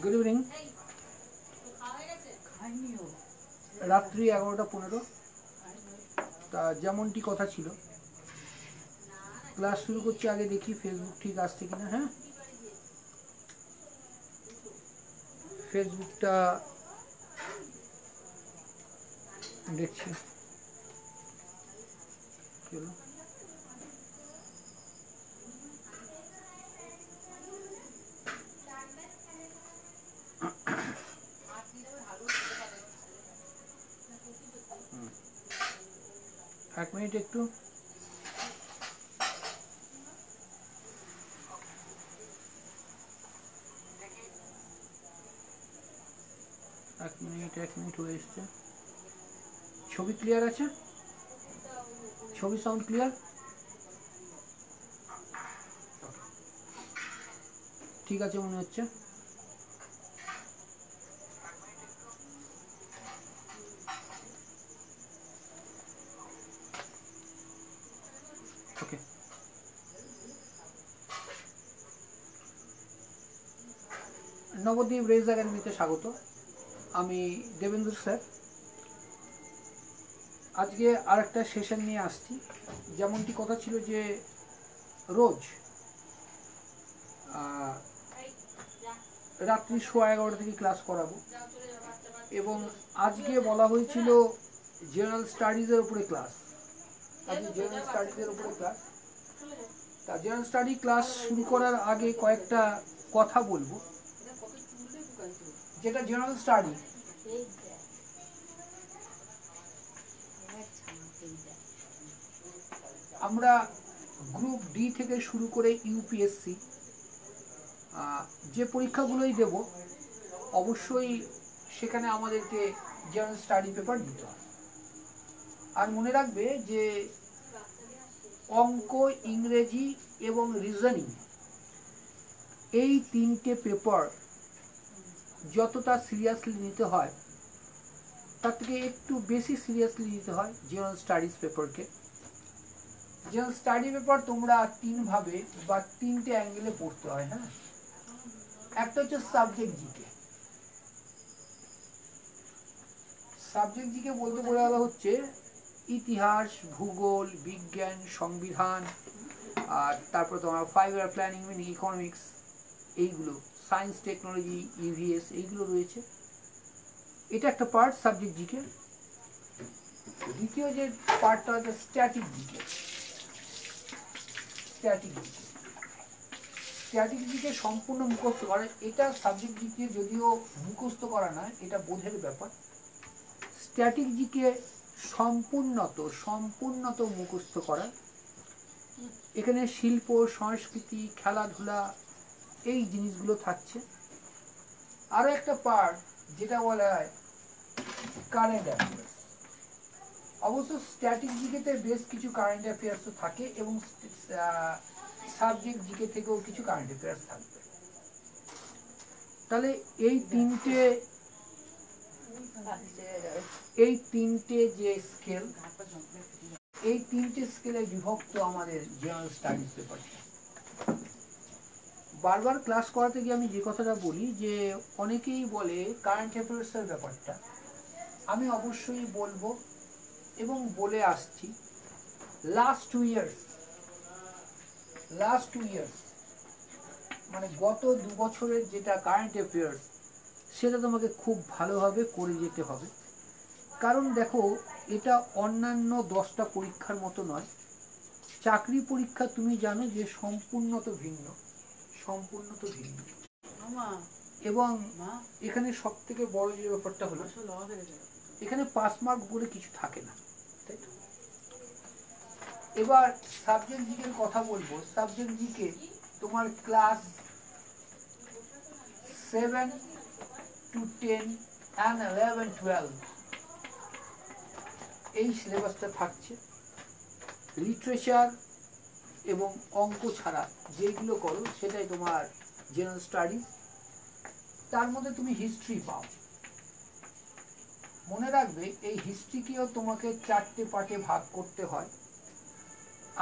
Good evening. রাত্রি 11:15। তা যেমনটি কথা ছিল, ক্লাস শুরু করছি। আগে দেখি ফেসবুক ঠিক আসছে কিনা। হ্যাঁ, ফেসবুকটা দেখছি। চলো, এক মিনিট একটু। এক মিনিট হয়ে এসছে। ছবি ক্লিয়ার আছে? ছবি সাউন্ড ক্লিয়ার? ঠিক আছে মনে হচ্ছে। ওকে, নবদ্বীপ রেজ একাডেমিতে স্বাগত। আমি দেবেন্দ্র স্যার। আজকে আরেকটা সেশন নিয়ে আসছি। যেমনটি কথা ছিল যে রোজ রাত্রি 11:15 থেকে ক্লাস করাবো, এবং আজকে বলা হয়েছিল জেনারেল স্টাডিজের উপরে ক্লাস। আজকে জেনারেল স্টাডিজের উপরে ক্লাস। তা জেনারেল স্টাডি ক্লাস শুরু করার আগে কয়েকটা কথা বলবো। যেটা জেনারেল স্টাডি, আমরা গ্রুপ ডি থেকে শুরু করে ইউপিএসসি যে পরীক্ষাগুলোই দেব, অবশ্যই সেখানে আমাদেরকে জেনারেল স্টাডি পেপার দিতে হবে। আর মনে রাখবে যে অঙ্ক, ইংরেজি এবং রিজনিং, এই তিনটে পেপার যতটা সিরিয়াসলি নিতে হয় তার থেকে একটু বেশি সিরিয়াসলি নিতে হয় জেনারেল স্টাডিজ পেপারকে। জেনারেল স্টাডি পেপার তোমরা তিনভাবে বা তিনটে অ্যাঙ্গেলে পড়তে হয়। হ্যাঁ, একটা হচ্ছে সাবজেক্ট জিকে। সাবজেক্ট জিকে বলতে বোঝা হচ্ছে ইতিহাস, ভূগোল, বিজ্ঞান, সংবিধান, আর তারপর তোমার 5 ইয়ার প্ল্যানিং, ইকোনমিক্স, এইগুলো, সায়েন্স, টেকনোলজি, ইভিএস, এইগুলো রয়েছে। এটা একটা পার্ট সাবজেক্ট জিকে। দ্বিতীয় যে পার্টটা হচ্ছে স্ট্যাটিক জিকে। স্ট্যাটিক জিকে সম্পূর্ণ মুখস্থ করা। এটা সাবজেক্ট জিকে যদিও মুখস্থ করা না, এটা বোধের ব্যাপার। স্ট্যাটিক জিকে সম্পূর্ণত মুখস্থ করা। এখানে শিল্প, সংস্কৃতি, খেলাধুলা, এই জিনিসগুলো থাকছে। আরো একটা পার্ট যেটা বলা হয় কারেন্ট অ্যাফেয়ার্স। অবশ্য স্ট্যাটিক জিকেতে বেশ কিছু কারেন্ট অ্যাফেয়ার্সও থাকে, এবং সাবজেক্ট জিকে থেকেও কিছু কারেন্ট অ্যাফেয়ার্স থাকবে। তাহলে এই তিনটে যে স্কেল, এই তিনটে স্কেলে বিভক্ত আমাদের জেনারেল স্টাডিজ পেপারটা। বারবার ক্লাস করাতে গিয়ে আমি যে কথাটা বলি যে অনেকেই বলে কারেন্ট অ্যাফেয়ার্সের ব্যাপারটা, আমি অবশ্যই বলবো এবং বলে আসছি। লাস্ট টু ইয়ার্স মানে গত 2 বছরের যেটা কারেন্ট অ্যাফেয়ার্স, সেটা তোমাকে খুব ভালোভাবে করে যেতে হবে। কারণ দেখো, এটা অন্যান্য 10টা পরীক্ষার মতো নয়। চাকরি পরীক্ষা তুমি জানো যে সম্পূর্ণত ভিন্ন। এবং এখানে সব থেকে বড় যে ব্যাপারটা হলো, এখানে পাস মার্ক বলে কিছু থাকে না, তাই তো? এবার সাবজেক্ট জিকের কথা বলবো। সাবজেক্ট জিকে তোমার ক্লাস 7 to 10 and 11, 12 এই সিলেবাসটা থাকছে। লিটারেচার এবং অঙ্ক ছাড়া যেগুলো করো সেটাই তোমার জেনারেল স্টাডিজ। তার মধ্যে তুমি হিস্ট্রি পাও। মনে রাখবে এই হিস্ট্রিকেও তোমাকে 4টে পার্টে ভাগ করতে হয়।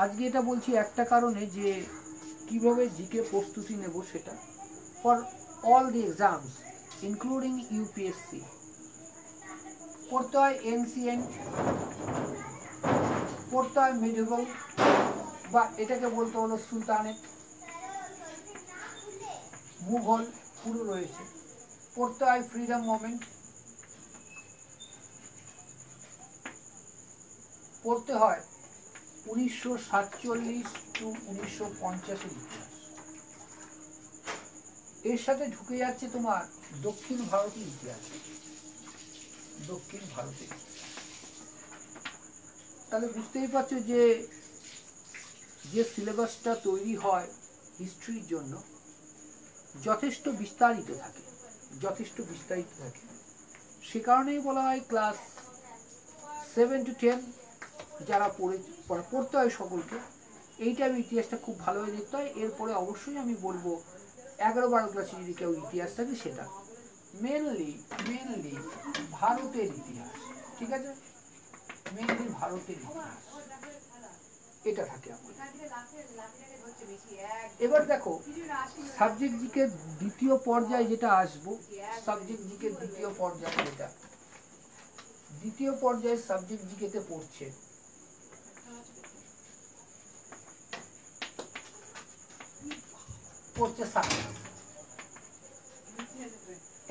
আজকে এটা বলছি একটা কারণে যে কিভাবে জিকে প্রস্তুতি নেব সেটা। For all the exams including UPSC, পড়তে হয় এনসিয়েন্ট, পড়তে হয় মিডিভেল বা এটাকে বলতে হলো সুলতানেট, মুঘল পুরো রয়েছে, পড়তে হয় ফ্রিডম মুভমেন্ট, পড়তে হয় 1947 টু 1950 ইতিহাস। এর সাথে ঢুকে যাচ্ছে তোমার দক্ষিণ ভারতের ইতিহাস, দক্ষিণ ভারতের। তাহলে বুঝতেই পারছো যে সিলেবাসটা তৈরি হয় হিস্ট্রির জন্য যথেষ্ট বিস্তারিত থাকে, যথেষ্ট বিস্তারিত থাকে। সে কারণেই বলা হয় ক্লাস 7 to 10 যারা পড়তে হয় সকলকে এই টাইম ইতিহাসটা খুব ভালোভাবে দেখতে হয়। এরপরে অবশ্যই আমি বলবো 11-12 ক্লাসে যদি কেউ ইতিহাস থাকে সেটা মেনলি ভারতের ইতিহাস, ঠিক আছে, মেনলি ভারতের ইতিহাস এটা থাকে আমাদের। এবার দেখো সাবজেক্ট জিকে দ্বিতীয় পর্যায়ে যেটা আসবো, সাবজেক্ট জিকে দ্বিতীয় পর্যায়ে যেটা, দ্বিতীয় পর্যায়ে সাবজেক্ট জিকেতে পড়ছে সায়েন্স।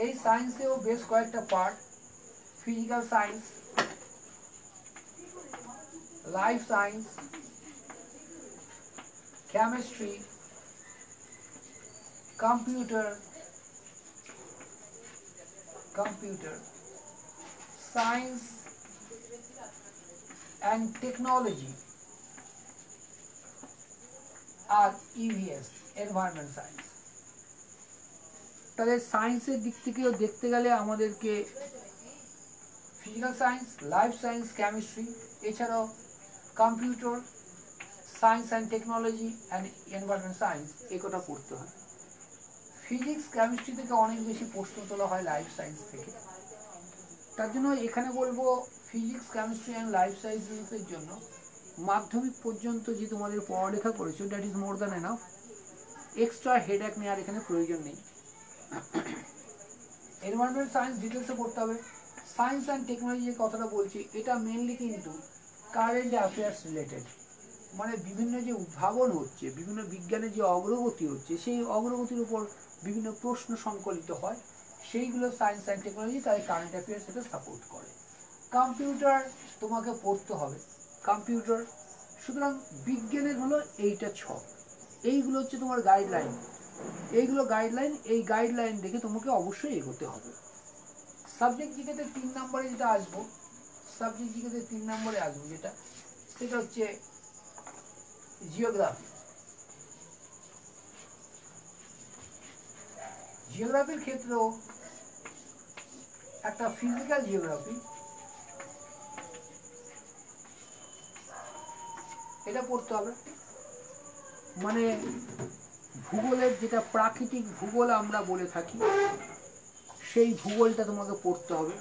এই সায়েন্সেও বেশ কয়েকটা part, physical science, life science, chemistry, computer, science and technology আর ইভিএস এনভায়রনমেন্ট সায়েন্স। তাহলে সায়েন্সের দিক থেকেও দেখতে গেলে আমাদেরকে physical science, life science, chemistry, এছাড়াও computer, science and technology and environment science এই কথা পড়তে হয়। ফিজিক্স কেমিস্ট্রি থেকে অনেক বেশি প্রশ্ন তোলা হয় লাইফ সায়েন্স থেকে। তার জন্য এখানে বলবো ফিজিক্স কেমিস্ট্রি অ্যান্ড লাইফ সায়েন্সের জন্য মাধ্যমিক পর্যন্ত যে তোমাদের পড়ালেখা করেছো that is more than enough. Extra headache নেওয়ার এখানে প্রয়োজন নেই। এনভায়রনমেন্ট সায়েন্স ডিটেলসে পড়তে হবে। সায়েন্স অ্যান্ড টেকনোলজি যে কথাটা বলছি এটা মেনলি কিন্তু কারেন্ট অ্যাফেয়ার্স রিলেটেড, মানে বিভিন্ন যে উদ্ভাবন হচ্ছে, বিভিন্ন বিজ্ঞানের যে অগ্রগতি হচ্ছে সেই অগ্রগতির উপর বিভিন্ন প্রশ্ন সংকলিত হয়, সেইগুলো সায়েন্স অ্যান্ড টেকনোলজি তাই কারেন্ট অ্যাফেয়ার্স এটা সাপোর্ট করে। কম্পিউটার তোমাকে পড়তে হবে, কম্পিউটার। সুতরাং বিজ্ঞানের হলো এইটা ছক, এইগুলো হচ্ছে তোমার গাইডলাইন, এইগুলো গাইডলাইন, এই গাইডলাইন দেখে তোমাকে অবশ্যই এগোতে হবে। সাবজেক্ট জিকেতে 3 নম্বরে যেটা আসবো, সাবজেক্ট জিকেতে 3 নম্বরে আসবো যেটা, সেটা হচ্ছে জিওগ্রাফি। জিওগ্রাফির ক্ষেত্রেও একটা ফিজিক্যাল জিওগ্রাফি এটা পড়তে হবে, মানে ভূগোলের যেটা প্রাকৃতিক ভূগোল আমরা বলে থাকি সেই ভূগোলটা তোমাকে পড়তে হবে।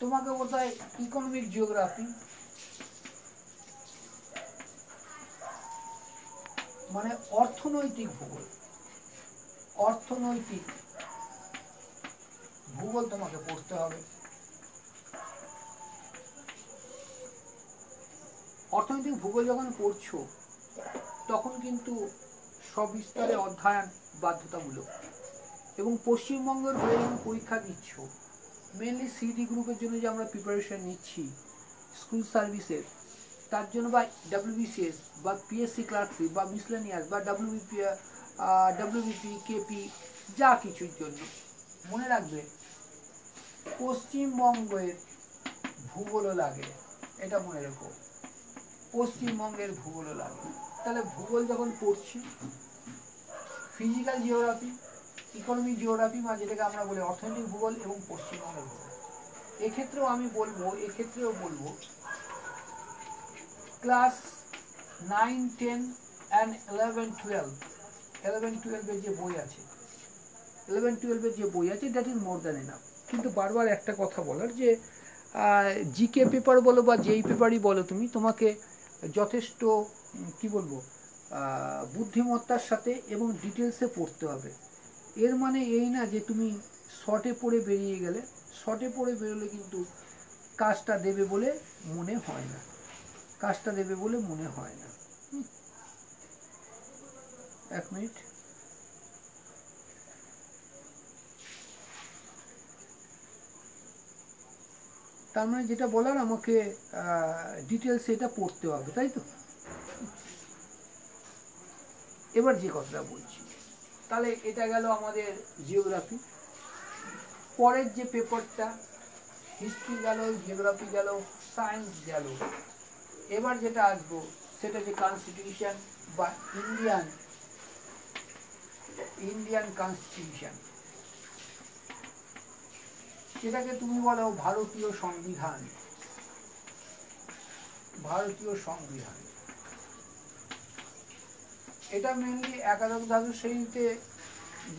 তোমাকে বলতে হয় ইকোনমিক জিওগ্রাফি, মানে অর্থনৈতিক ভূগোল, অর্থনৈতিক ভূগোল তোমাকে পড়তে হবে। অর্থনৈতিক ভূগোল যখন পড়ছো তখন কিন্তু সবিস্তারে অধ্যয়ন বাধ্যতামূলক। এবং পশ্চিমবঙ্গের হয়ে যখন পরীক্ষা দিচ্ছ, মেনলি সিটি গ্রুপের জন্য যে আমরা প্রিপারেশন নিচ্ছি স্কুল সার্ভিসের, তার জন্য বা ডাব্লিউবিসিএস বা পিএসসি ক্লার্কশিপ বা মিসলেনিয়াস বা ডাব্লিউবিপি কেপি যা কিছুর জন্য মনে রাখবে পশ্চিমবঙ্গের ভূগোলও লাগে, এটা মনে রেখো, পশ্চিমবঙ্গের ভূগোলও লাগে। তাহলে ভূগোল যখন পড়ছি, ফিজিক্যাল জিওগ্রাফি, ইকোনমিক জিওগ্রাফি বা যেটাকে আমরা বলি অর্থনৈতিক ভূগোল এবং পশ্চিমবঙ্গের ভূগোল, এক্ষেত্রেও আমি বলবো, ক্লাস 9, 10 and 11, 12 যে বই আছে, 11-12 যে বই আছে that is more than enough. কিন্তু বারবার একটা কথা বলার যে জিকে পেপার বলো বা যেই পেপারই বলো তুমি, তোমাকে যথেষ্ট কি বলবো বুদ্ধিমত্তার সাথে এবং ডিটেলসে পড়তে হবে। এর মানে এই না যে তুমি শর্টে পড়ে বেরিয়ে গেলে। শর্টে পড়ে বেরোলে কিন্তু কাজটা দেবে বলে মনে হয় না, কাজটা দেবে বলে মনে হয় না। এক মিনিট। তার মানে যেটা বলার আমাকে ডিটেলস এটা পড়তে হবে, তাই তো? এবার যে কথাটা বলছি, তাহলে এটা গেল আমাদের জিওগ্রাফি। পরের যে পেপারটা, হিস্ট্রি গেল, জিওগ্রাফি গেল, সায়েন্স গেল। এবার যেটা আসবো সেটা যে কনস্টিটিউশন বা ইন্ডিয়ান কনস্টিটিউশন, এটাকে তুমি বলো ভারতীয় সংবিধান। ভারতীয় সংবিধান এটা মেনলি একাদশ দ্বাদশ শ্রেণীতে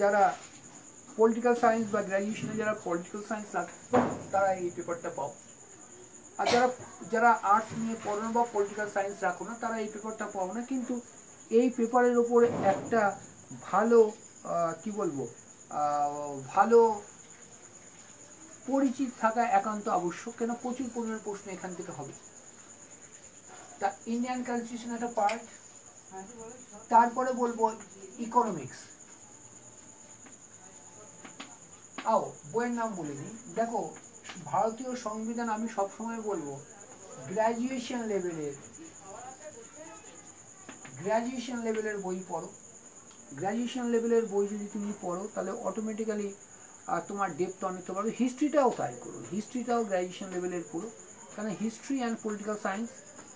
যারা পলিটিক্যাল সায়েন্স বা গ্র্যাজুয়েশনে যারা পলিটিক্যাল সায়েন্স রাখে তারা এই পেপারটা পাও। আর যারা যারা আর্টস নিয়ে পড়ো বা পলিটিক্যাল সায়েন্স রাখো না তারা এই পেপারটা পাও না। কিন্তু এই পেপারের ওপরে একটা ভালো কি বলবো ভালো পরিচিত থাকা একান্ত আবশ্যক, কেন প্রচুর পরিমাণ প্রশ্ন এখান থেকে হবে। তা ইন্ডিয়ান কনস্টিটিউশন একটা পার্ট। তারপরে বলবো ইকোনমিক্স। আও বইয়ের নাম বলিনি, দেখো ভারতীয় সংবিধান আমি সবসময় বলবো গ্র্যাজুয়েশন লেভেলের বই পড়ো। গ্র্যাজুয়েশন লেভেলের বই যদি তুমি পড়ো তাহলে অটোমেটিক্যালি তোমার ডেপথ অনেকটা পারবে। হিস্ট্রিটাও তাই করো, হিস্ট্রিটাও গ্র্যাজুয়েশন লেভেলের পড়ো, কারণ হিস্ট্রি অ্যান্ড পলিটিক্যাল সায়েন্স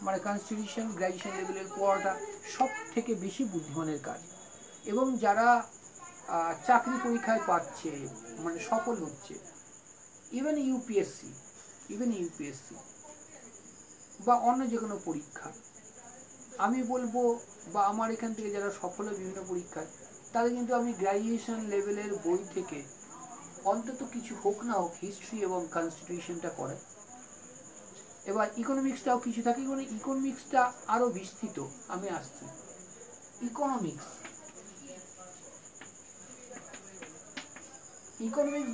মানে কনস্টিটিউশন গ্র্যাজুয়েশন লেভেলের পড়াটা সব থেকে বেশি বুদ্ধিমানের কাজ। এবং যারা চাকরি পরীক্ষায় পাচ্ছে মানে সফল হচ্ছে, ইভেন ইউপিএসসি বা অন্য যে কোনো পরীক্ষা, আমি বলবো বা আমার এখান থেকে যারা সফল হয় বিভিন্ন পরীক্ষায়, তাদের কিন্তু আমি গ্র্যাজুয়েশন লেভেলের বই থেকে অন্তত কিছু হোক না হোক হিস্ট্রি এবং কনস্টিটিউশনটা করে। এবার ইকোনমিক্সটাও কিছু থাকে, মানে ইকোনমিক্সটা আরও বিস্তৃত। আমি আসছি ইকোনমিক্স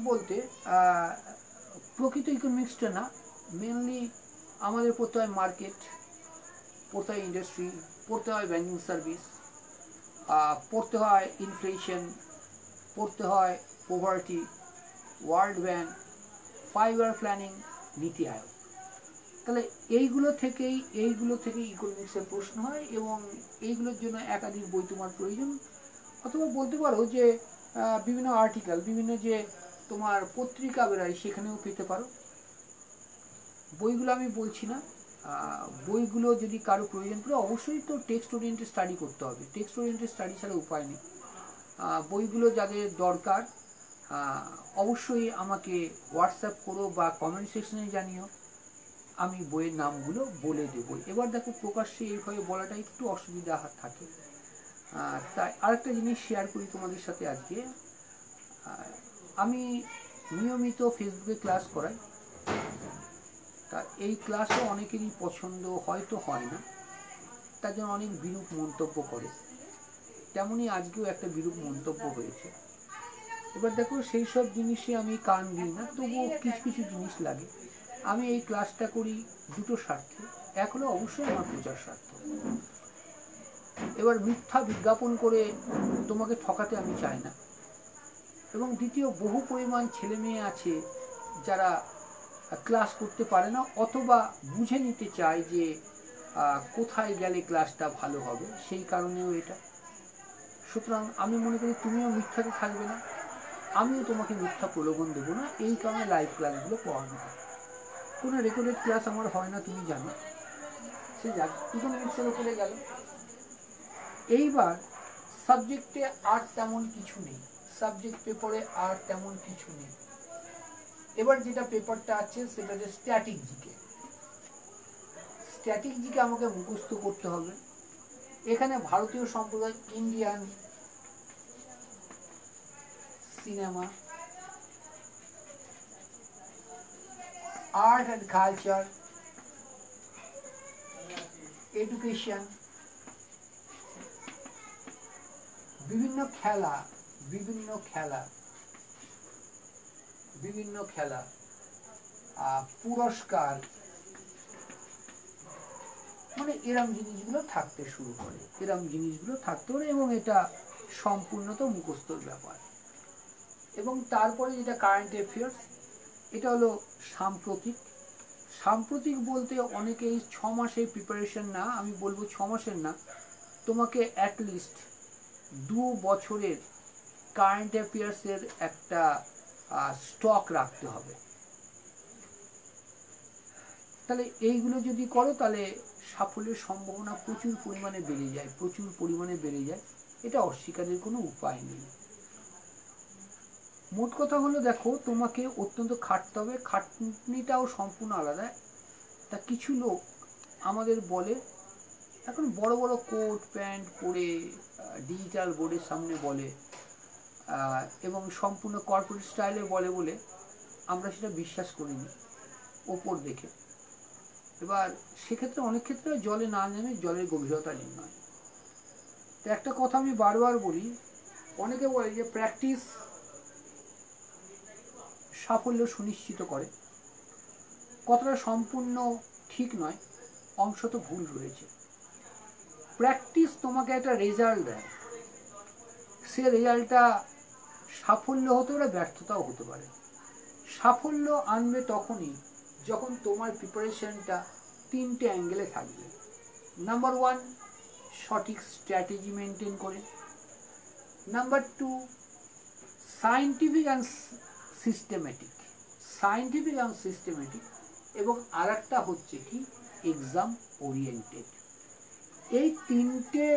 বলতে প্রকৃত ইকোনমিক্সটা না, মেনলি আমাদের পড়তে হয় মার্কেট, পড়তে হয় ইন্ডাস্ট্রি, পড়তে হয় ব্যাংকিং সার্ভিস, পড়তে হয় ইনফ্লেশন, পড়তে হয় পভার্টি, ওয়ার্ল্ড ব্যাংক, 5 ইয়ার প্ল্যানিং, নীতি আয়োগ। তাহলে এইগুলো থেকেই ইকোনমিক্সের প্রশ্ন হয় এবং এইগুলোর জন্য একাধিক বই তোমার প্রয়োজন। অথবা বলতে পারো যে বিভিন্ন আর্টিকেল, বিভিন্ন যে তোমার পত্রিকা বেরোয় সেখানেও পেতে পারো। বইগুলো আমি বলছি না, বইগুলো যদি কারো প্রয়োজন পড়ে অবশ্যই তো টেক্সট ওরিয়েন্টেড স্টাডি করতে হবে। টেক্সট ওরিয়েন্টেড স্টাডি ছাড়া উপায় নেই। বইগুলো যাদের দরকার অবশ্যই আমাকে হোয়াটসঅ্যাপ করো বা কমেন্ট সেকশনে জানিও, আমি বইয়ের নামগুলো বলে দেবো। এবার দেখো প্রকাশ্যে এইভাবে বলাটা একটু অসুবিধা থাকে। তাই আরেকটা জিনিস শেয়ার করি তোমাদের সাথে আজকে। আমি নিয়মিত ফেসবুকে ক্লাস করাই, তা এই ক্লাসে অনেকেরই পছন্দ হয়তো হয় না, তার জন্য অনেক বিরূপ মন্তব্য করে। তেমনই আজকেও একটা বিরূপ মন্তব্য হয়েছে। এবার দেখো সেই সব জিনিসে আমি কান দিই না, তবুও কিছু কিছু জিনিস লাগে। আমি এই ক্লাসটা করি দুটো স্বার্থে, এক হলো অবশ্যই আমার প্রচার স্বার্থ। এবার মিথ্যা বিজ্ঞাপন করে তোমাকে ঠকাতে আমি চাই না। এবং দ্বিতীয়, বহু পরিমাণ ছেলে মেয়ে আছে যারা ক্লাস করতে পারে না অথবা বুঝে নিতে চায় যে কোথায় গেলে ক্লাসটা ভালো হবে, সেই কারণেও এটা। সুতরাং আমি মনে করি তুমিও মিথ্যাতে থাকবে না, আমিও তোমাকে মিথ্যা প্রলোভন দেবো না, এই কারণে লাইভ ক্লাসগুলো পড়ানো হয়। কোনো রেকর্ডেড ক্লাস আমার হয় না, তুমি জানো। সে যাক, ইকোনমিক্সের উপরে গেল। এইবার সাবজেক্টে আর তেমন কিছু নেই, সাবজেক্ট পেপারে আর তেমন কিছু নেই। এবার যেটা পেপারটা আছে সেটা হচ্ছে স্ট্যাটিক জিকে। স্ট্যাটিক জিকে আমাকে মুখস্থ করতে হবে। এখানে ভারতীয় সম্প্রদায়, Indian cinema, art and culture, education, বিভিন্ন খেলা বিভিন্ন খেলা, পুরস্কার, মানে এরম জিনিসগুলো থাকতে শুরু করে, এবং এটা সম্পূর্ণত মুখস্থর ব্যাপার। এবং তারপরে যেটা কারেন্ট অ্যাফেয়ার্স, এটা হলো সাম্প্রতিক বলতে অনেকেই 6 মাসের প্রিপারেশন না, আমি বলবো 6 মাসের না, তোমাকে অ্যাটলিস্ট 2 বছরের কারেন্ট অ্যাফেয়ার্সের একটা স্টক রাখতে হবে। তাহলে এইগুলো যদি করো তাহলে সাফল্যের সম্ভাবনা প্রচুর পরিমাণে বেড়ে যায়, এটা অস্বীকারের কোনো উপায় নেই। মোট কথা হলো, দেখো তোমাকে অত্যন্ত খাটতে হবে, খাটনিটাও সম্পূর্ণ আলাদা। তা কিছু লোক আমাদের বলে, এখন বড় বড় কোট প্যান্ট পরে ডিজিটাল বোর্ডের সামনে বলে, এবং সম্পূর্ণ কর্পোরেট স্টাইলে বলে আমরা সেটা বিশ্বাস করিনি ওপর দেখে। এবার সেক্ষেত্রে অনেক ক্ষেত্রে জলে না নেমে জলের গভীরতা নির্ণয়। তো একটা কথা আমি বারবার বলি, অনেকে বলে যে প্র্যাকটিস সাফল্য সুনিশ্চিত করে, কথাটা সম্পূর্ণ ঠিক নয়, অংশত ভুল রয়েছে। প্র্যাকটিস তোমাকে একটা রেজাল্ট দেয়, সে রেজাল্টটা সাফল্য হতে পারে, ব্যর্থতাও হতে পারে। সাফল্য আনবে তখনই যখন তোমার প্রিপারেশনটা 3টে অ্যাঙ্গেলে থাকবে। নাম্বার 1, সঠিক স্ট্র্যাটেজি মেনটেন করে। নাম্বার 2, সায়েন্টিফিক অ্যান্ড সিস্টেমেটিক, এবং আরেকটা হচ্ছে কি, এক্সাম ওরিয়েন্টেড। এই 3টে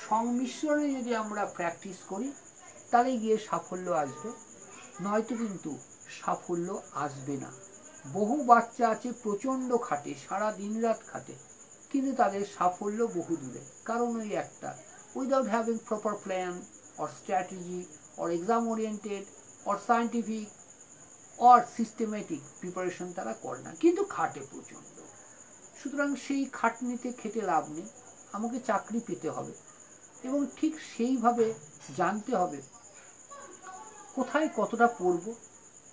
সংমিশ্রণে যদি আমরা প্র্যাকটিস করি তাহলে গিয়ে সাফল্য আসবে, নয়তো কিন্তু সাফল্য আসবে না। বহু বাচ্চা আছে প্রচণ্ড খাটে, সারা দিন রাত খাটে, কিন্তু তাদের সাফল্য বহু দূরে। কারণ ওই একটা, without having proper plan or strategy or exam oriented or scientific or systematic preparation তারা করে না, কিন্তু খাটে প্রচণ্ড। সুতরাং সেই খাটনিতে খেটে লাভ নেই, আমাকে চাকরি পেতে হবে, এবং ঠিক সেইভাবে জানতে হবে কোথায় কতটা পড়ব,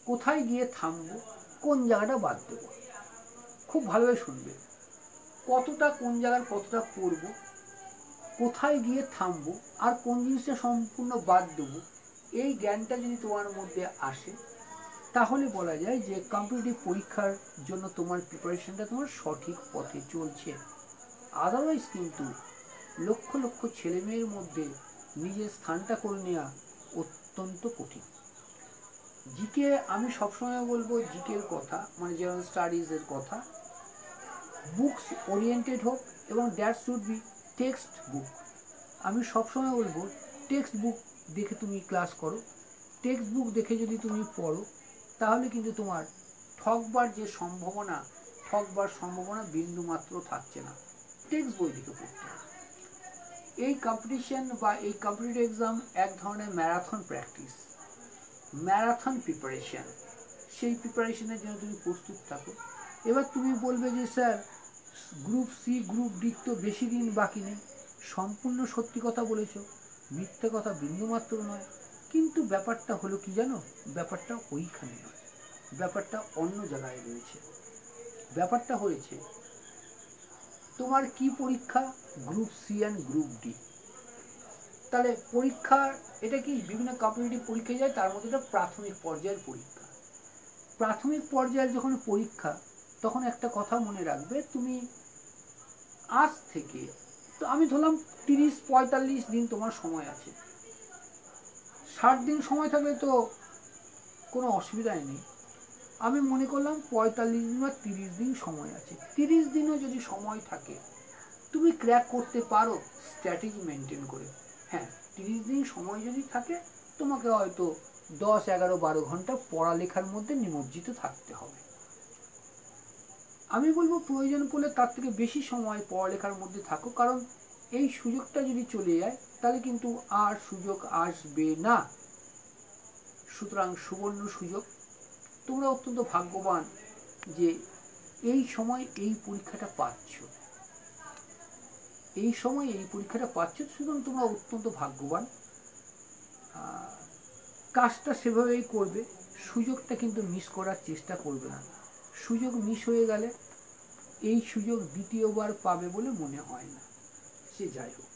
কোথায় গিয়ে থামবো, কোন জায়গাটা বাদ দেব। খুব ভালোভাবে শুনবে, কোন জায়গার কতটা পড়ব, কোথায় গিয়ে থামবো, আর কোন জিনিসটা সম্পূর্ণ বাদ দেবো, এই জ্ঞানটা যদি তোমার মধ্যে আসে তাহলে বলা যায় যে কম্পিটিটিভ পরীক্ষার জন্য তোমার প্রিপারেশনটা তোমার সঠিক পথে চলছে। আদারওয়াইজ কিন্তু লক্ষ লক্ষ ছেলেমেয়ের মধ্যে নিজের স্থানটা করে নেওয়া অত্যন্ত কঠিন। জিকে আমি সবসময় বলবো, জিকের কথা মানে জেনারেল স্টাডিজের কথা, বুকস ওরিয়েন্টেড হোক, এবং that should be text book. আমি সবসময় বলবো টেক্সট বুক দেখে তুমি ক্লাস করো, টেক্সট বুক দেখে যদি তুমি পড়ো তাহলে কিন্তু তোমার ঠকবার সম্ভাবনা বিন্দু মাত্র থাকছে না। টেক্সট বই দেখে পড়তে হবে। এই কম্পিটিশন বা এই কম্পিটিটিভ এক্সাম এক ধরনের ম্যারাথন প্র্যাকটিস, ম্যারাথন প্রিপারেশন। সেই প্রিপারেশনের জন্য তুমি প্রস্তুত থাকো। এবার তুমি বলবে যে sir group C group D তো বেশি দিন বাকি নেই। সম্পূর্ণ সত্যি কথা বলেছ, মিথ্যে কথা বিন্দুমাত্র নয়, কিন্তু ব্যাপারটা হলো কি জানো, ব্যাপারটা ওইখানে নয়, ব্যাপারটা অন্য জায়গায় রয়েছে। ব্যাপারটা হয়েছে তোমার কি পরীক্ষা, group C and group D. তাহলে পরীক্ষা এটা কি, বিভিন্ন কম্পিটিটিভ পরীক্ষা যায়, তার মধ্যে এটা প্রাথমিক পর্যায়ের পরীক্ষা। প্রাথমিক পর্যায়ের যখন পরীক্ষা তখন একটা কথা মনে রাখবে, তুমি আজ থেকে, তো আমি ধরলাম 30-45 দিন তোমার সময় আছে, 60 দিন সময় থাকলে তো কোনো অসুবিধাই নেই। আমি মনে করলাম 45 দিন বা 30 দিন সময় আছে। 30 দিনও যদি সময় থাকে তুমি ক্র্যাক করতে পারো স্ট্র্যাটেজি মেনটেন করে। হ্যাঁ, 30 দিন সময় যদি থাকে তোমাকে হয়তো 10, 11, 12 ঘন্টা পড়ালেখার মধ্যে নিমজ্জিত থাকতে হবে। আমি বলবো প্রয়োজন পড়লে তার থেকে বেশি সময় পড়ালেখার মধ্যে থাকো, কারণ এই সুযোগটা যদি চলে যায় তাহলে কিন্তু আর সুযোগ আসবে না। সুতরাং সুবর্ণ সুযোগ, তোমরা অত্যন্ত ভাগ্যবান যে এই সময় এই পরীক্ষাটা পাচ্ছ, সুতরাং তোমরা অত্যন্ত ভাগ্যবান। কাজটা সেভাবেই করবে, সুযোগটা কিন্তু মিস করার চেষ্টা করবে না। সুযোগ মিস হয়ে গেলে এই সুযোগ দ্বিতীয়বার পাবে বলে মনে হয় না। সে যাই হোক,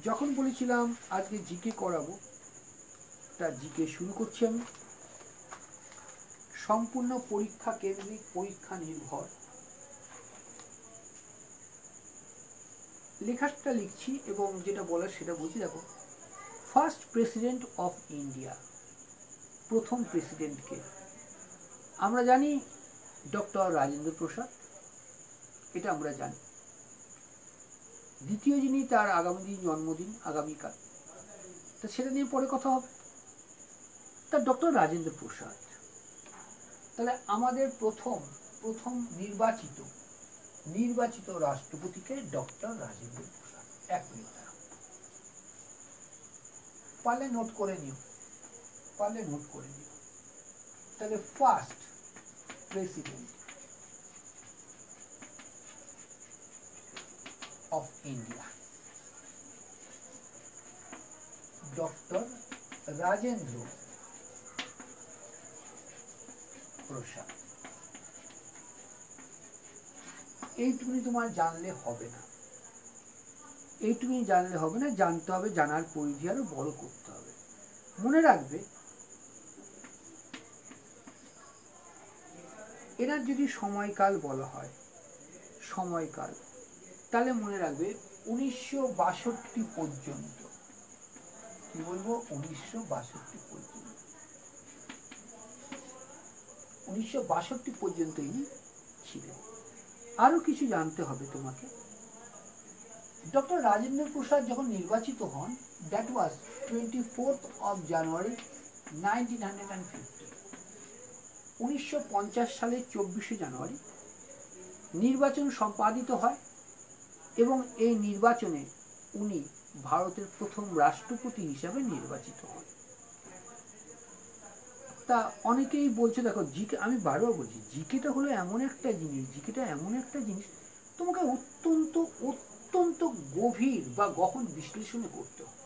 যখন বলেছিলাম আজকে জিকে করাবো, তা জিকে শুরু করছি আমি। সম্পূর্ণ পরীক্ষা কেন্দ্রিক, পরীক্ষা নির্ভর লেখাটা লিখছি এবং যেটা বলার সেটা বলছি। দেখো, ফার্স্ট প্রেসিডেন্ট অফ ইন্ডিয়া, প্রথম প্রেসিডেন্টকে আমরা জানি ডক্টর রাজেন্দ্র প্রসাদ, এটা আমরা জানি। দ্বিতীয় যিনি, তার আগামী দিন জন্মদিন, আগামীকাল, তা সেটা নিয়ে পরে কথা হবে। তা ডক্টর রাজেন্দ্র প্রসাদ, তাহলে আমাদের প্রথম নির্বাচিত রাষ্ট্রপতিকে ডক্টর রাজেন্দ্র প্রসাদ। এক মিনিট পারলে নোট করে নিও, তাহলে first president of India doctor Rajendra Prasad. এইটুকুনি তোমার জানলে হবে না, জানতে হবে, জানার পরিধি আরো বড় করতে হবে। মনে রাখবে, এনার যদি সময়কাল বলা হয়, তাহলে মনে রাখবে 1962 পর্যন্ত। কি বলবো? 1962 পর্যন্ত। 1962 পর্যন্ত ইনি ছিলেন। আরো কিছু জানতে হবে তোমাকে। ডক্টর রাজেন্দ্র প্রসাদ যখন নির্বাচিত হন, that was 24th of January 1950। 1950 সালের 24শে জানুয়ারি নির্বাচন সম্পাদিত হয় এবং এই নির্বাচনে উনি ভারতের প্রথম রাষ্ট্রপতি হিসাবে নির্বাচিত হন। তা অনেকেই বলছে, দেখো জিকে, আমি বারবার বলছি, জিকেটা হলো এমন একটা জিনিস, তোমাকে অত্যন্ত গভীর বা গহন বিশ্লেষণ করতে হবে।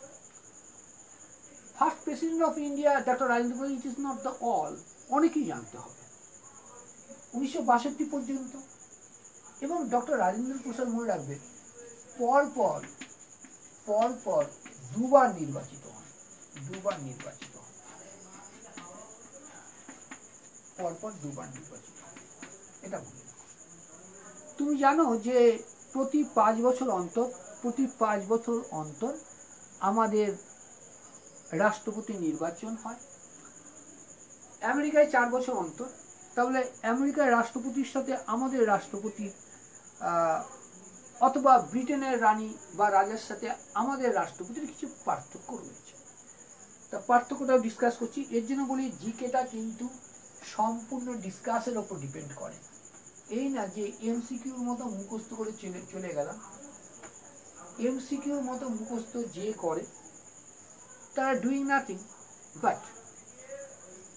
First president of India doctor Rajendra Prasad, it is not the all, অনেকেই জানতে হবে 1962 পর্যন্ত। এবং ডক্টর রাজেন্দ্র প্রসাদ মনে রাখবে, পরপর দুবার নির্বাচিত হন। এটা বলে রাখো। তুমি জানো যে প্রতি 5 বছর অন্তর আমাদের রাষ্ট্রপতি নির্বাচন হয়। আমেরিকায় 4 বছর অন্তর। তাহলে আমেরিকার রাষ্ট্রপতির সাথে আমাদের রাষ্ট্রপতি অথবা ব্রিটেনের রানী বা রাজার সাথে আমাদের রাষ্ট্রপতির কিছু পার্থক্য রয়েছে। তা পার্থক্যটাও ডিসকাস করছি। এর জন্য বলি, জিকেটা কিন্তু সম্পূর্ণ ডিসকাসের ওপর ডিপেন্ড করে। এই না যে এমসিকিউর মতো মুখস্থ করে চলে গেলাম। এমসিকিউর মতো মুখস্থ যে করে, তারা ডুইং নাথিং, বাট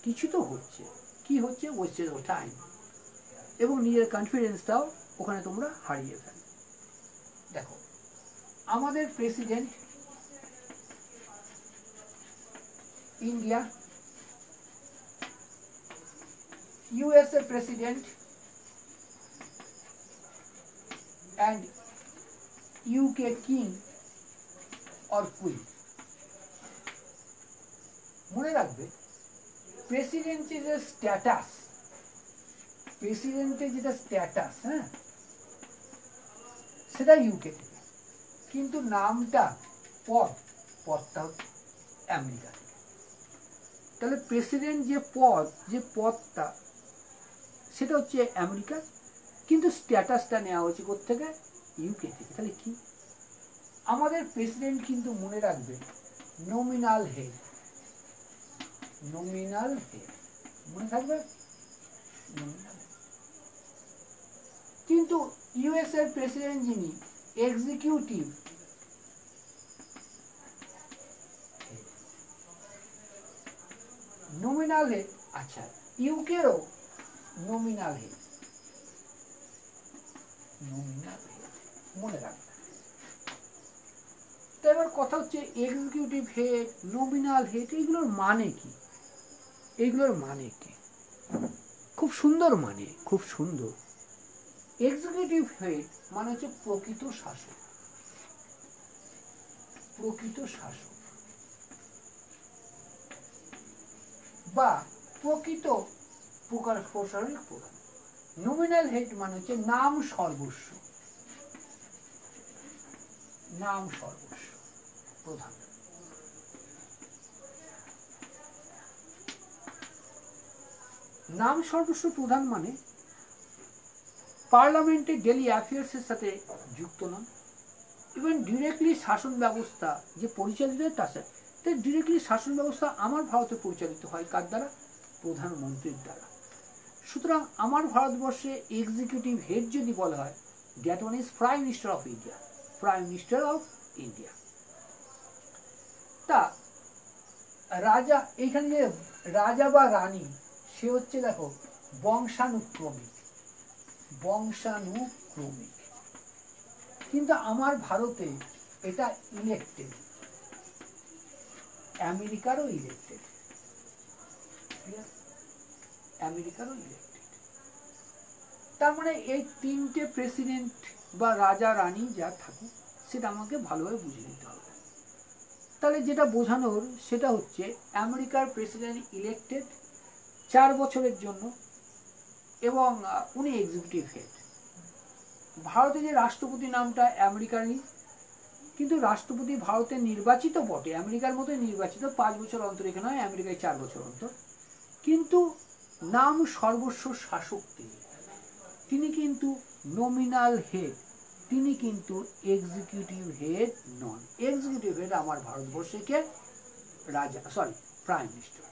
কিছু তো হচ্ছে। কি হচ্ছে? ওয়েস্টেজ অফ টাইম, এবং নিজের কনফিডেন্সটাও ওখানে তোমরা হারিয়ে ফেলো। দেখো, আমাদের president India, USA president and UK king or queen। মনে রাখবে, প্রেসিডেন্টের যে স্ট্যাটাস, হ্যাঁ, সেটা ইউকে থেকে, কিন্তু নামটা পদটা হচ্ছে আমেরিকা থেকে। তাহলে প্রেসিডেন্ট যে পদটা সেটা হচ্ছে আমেরিকা, কিন্তু স্ট্যাটাসটা নেওয়া হয়েছে কোত্থেকে? ইউকে থেকে। তাহলে কি? আমাদের প্রেসিডেন্ট কিন্তু মনে রাখবে নমিনাল হেড, মনে থাকবে, কিন্তু ইউএস এর প্রেসিডেন্ট যিনি, এক্সিকিউটিভ নমিনাল হেড। আচ্ছা, ইউকেরও নমিনাল হেড, মনে রাখবে। তো এবার কথা হচ্ছে এক্সিকিউটিভ হেড, নমিনাল হেড, এইগুলোর মানে কি? এইগুলোর মানে কি? খুব সুন্দর, মানে খুব সুন্দর। এক্সিকিউটিভ হেড মানে হচ্ছে প্রকৃত শাসক, প্রকৃত শাসক বা প্রকৃত প্রশাসনিক প্রধান। নমিনাল হেড মানে হচ্ছে নাম সর্বস্ব, নাম সর্বস্ব প্রধান। নাম সর্বস্ব প্রধান মানে পার্লামেন্টের ডেলি অ্যাফেয়ার্সের সাথে যুক্ত নন, ইভেন ডিরেক্টলি শাসন ব্যবস্থা যে পরিচালিত হয় তার সাথে। তাই ডিরেক্টলি শাসন ব্যবস্থা আমার ভারতে পরিচালিত হয় কার দ্বারা? প্রধানমন্ত্রীর দ্বারা। সুতরাং আমার ভারতবর্ষে এক্সিকিউটিভ হেড যদি বলা হয়, that one is prime minister of India, prime minister of India. তা রাজা, এইখানে যে রাজা বা রানী, সে হচ্ছে দেখো বংশানুক্রমিক, বংশানুক্রমিক। কিন্তু আমার ভারতে এটা ইলেক্টেড, আমেরিকারও ইলেক্টেড, আমেরিকারও ইলেক্টেড। তার মানে এই তিনটে প্রেসিডেন্ট বা রাজা রানী যা থাকুক, সেটা আমাকে ভালোভাবে বুঝে নিতে হবে। তাহলে যেটা বোঝানোর সেটা হচ্ছে আমেরিকার প্রেসিডেন্ট ইলেক্টেড 4 বছরের জন্য এবং উনি এক্সিকিউটিভ হেড। ভারতে যে রাষ্ট্রপতি নামটা আমেরিকারই, কিন্তু রাষ্ট্রপতি ভারতে নির্বাচিত বটে, আমেরিকার মতোই নির্বাচিত, 5 বছর অন্তর, এখানে হয় আমেরিকায় 4 বছর অন্তর, কিন্তু নাম সর্বস্ব শাসক তিনি। তিনি কিন্তু নমিনাল হেড, তিনি কিন্তু এক্সিকিউটিভ হেড নন। এক্সিকিউটিভ হেড আমার ভারতবর্ষে কে? রাজা, সরি, প্রাইম মিনিস্টার।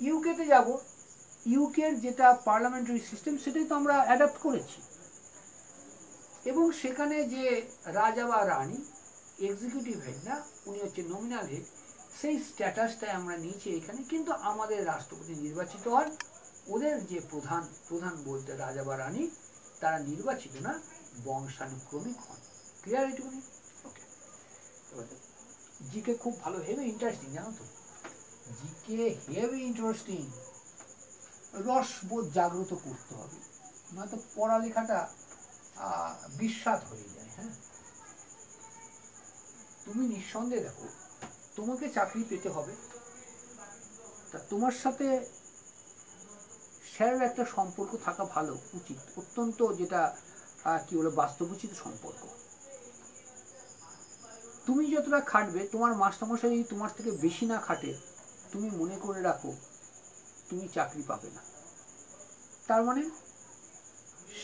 ইউকেতে যাব, ইউকের যেটা পার্লামেন্টারি সিস্টেম সেটাই তো আমরা অ্যাডাপ্ট করেছি, এবং সেখানে যে রাজা বা রানী এক্সিকিউটিভ হেড না, উনি হচ্ছে নমিনাল হেড, সেই স্ট্যাটাসটাই আমরা নিয়েছি এখানে। কিন্তু আমাদের রাষ্ট্রপতি নির্বাচিত হন, ওদের যে প্রধান, প্রধান বলতে রাজা বা রানী, তারা নির্বাচিত না, বংশানুক্রমিক হন। ক্লিয়ার এটুকুনি? ওকে। জিকে খুব ভালো, হেভি ইন্টারেস্টিং, জানো তো, জিকে হেভি ইন্টারেস্টিং। রসবোধ জাগ্রত করতে হবে, নয়তো পড়ালেখাটা বিস্বাদ হয়ে যায়। হ্যাঁ, তুমি নিঃসন্দেহে দেখো, তোমাকে চাকরি পেতে হবে, তা তোমার সাথে স্যারের একটা সম্পর্ক থাকা ভালো, উচিত, অত্যন্ত, যেটা কি বলে, বাস্তবোচিত সম্পর্ক। তুমি যতটা খাটবে, তোমার মাস্টারমশাই তোমার থেকে বেশি না খাটে, তুমি মনে করে রাখো তুমি চাকরি পাবে না। তার মানে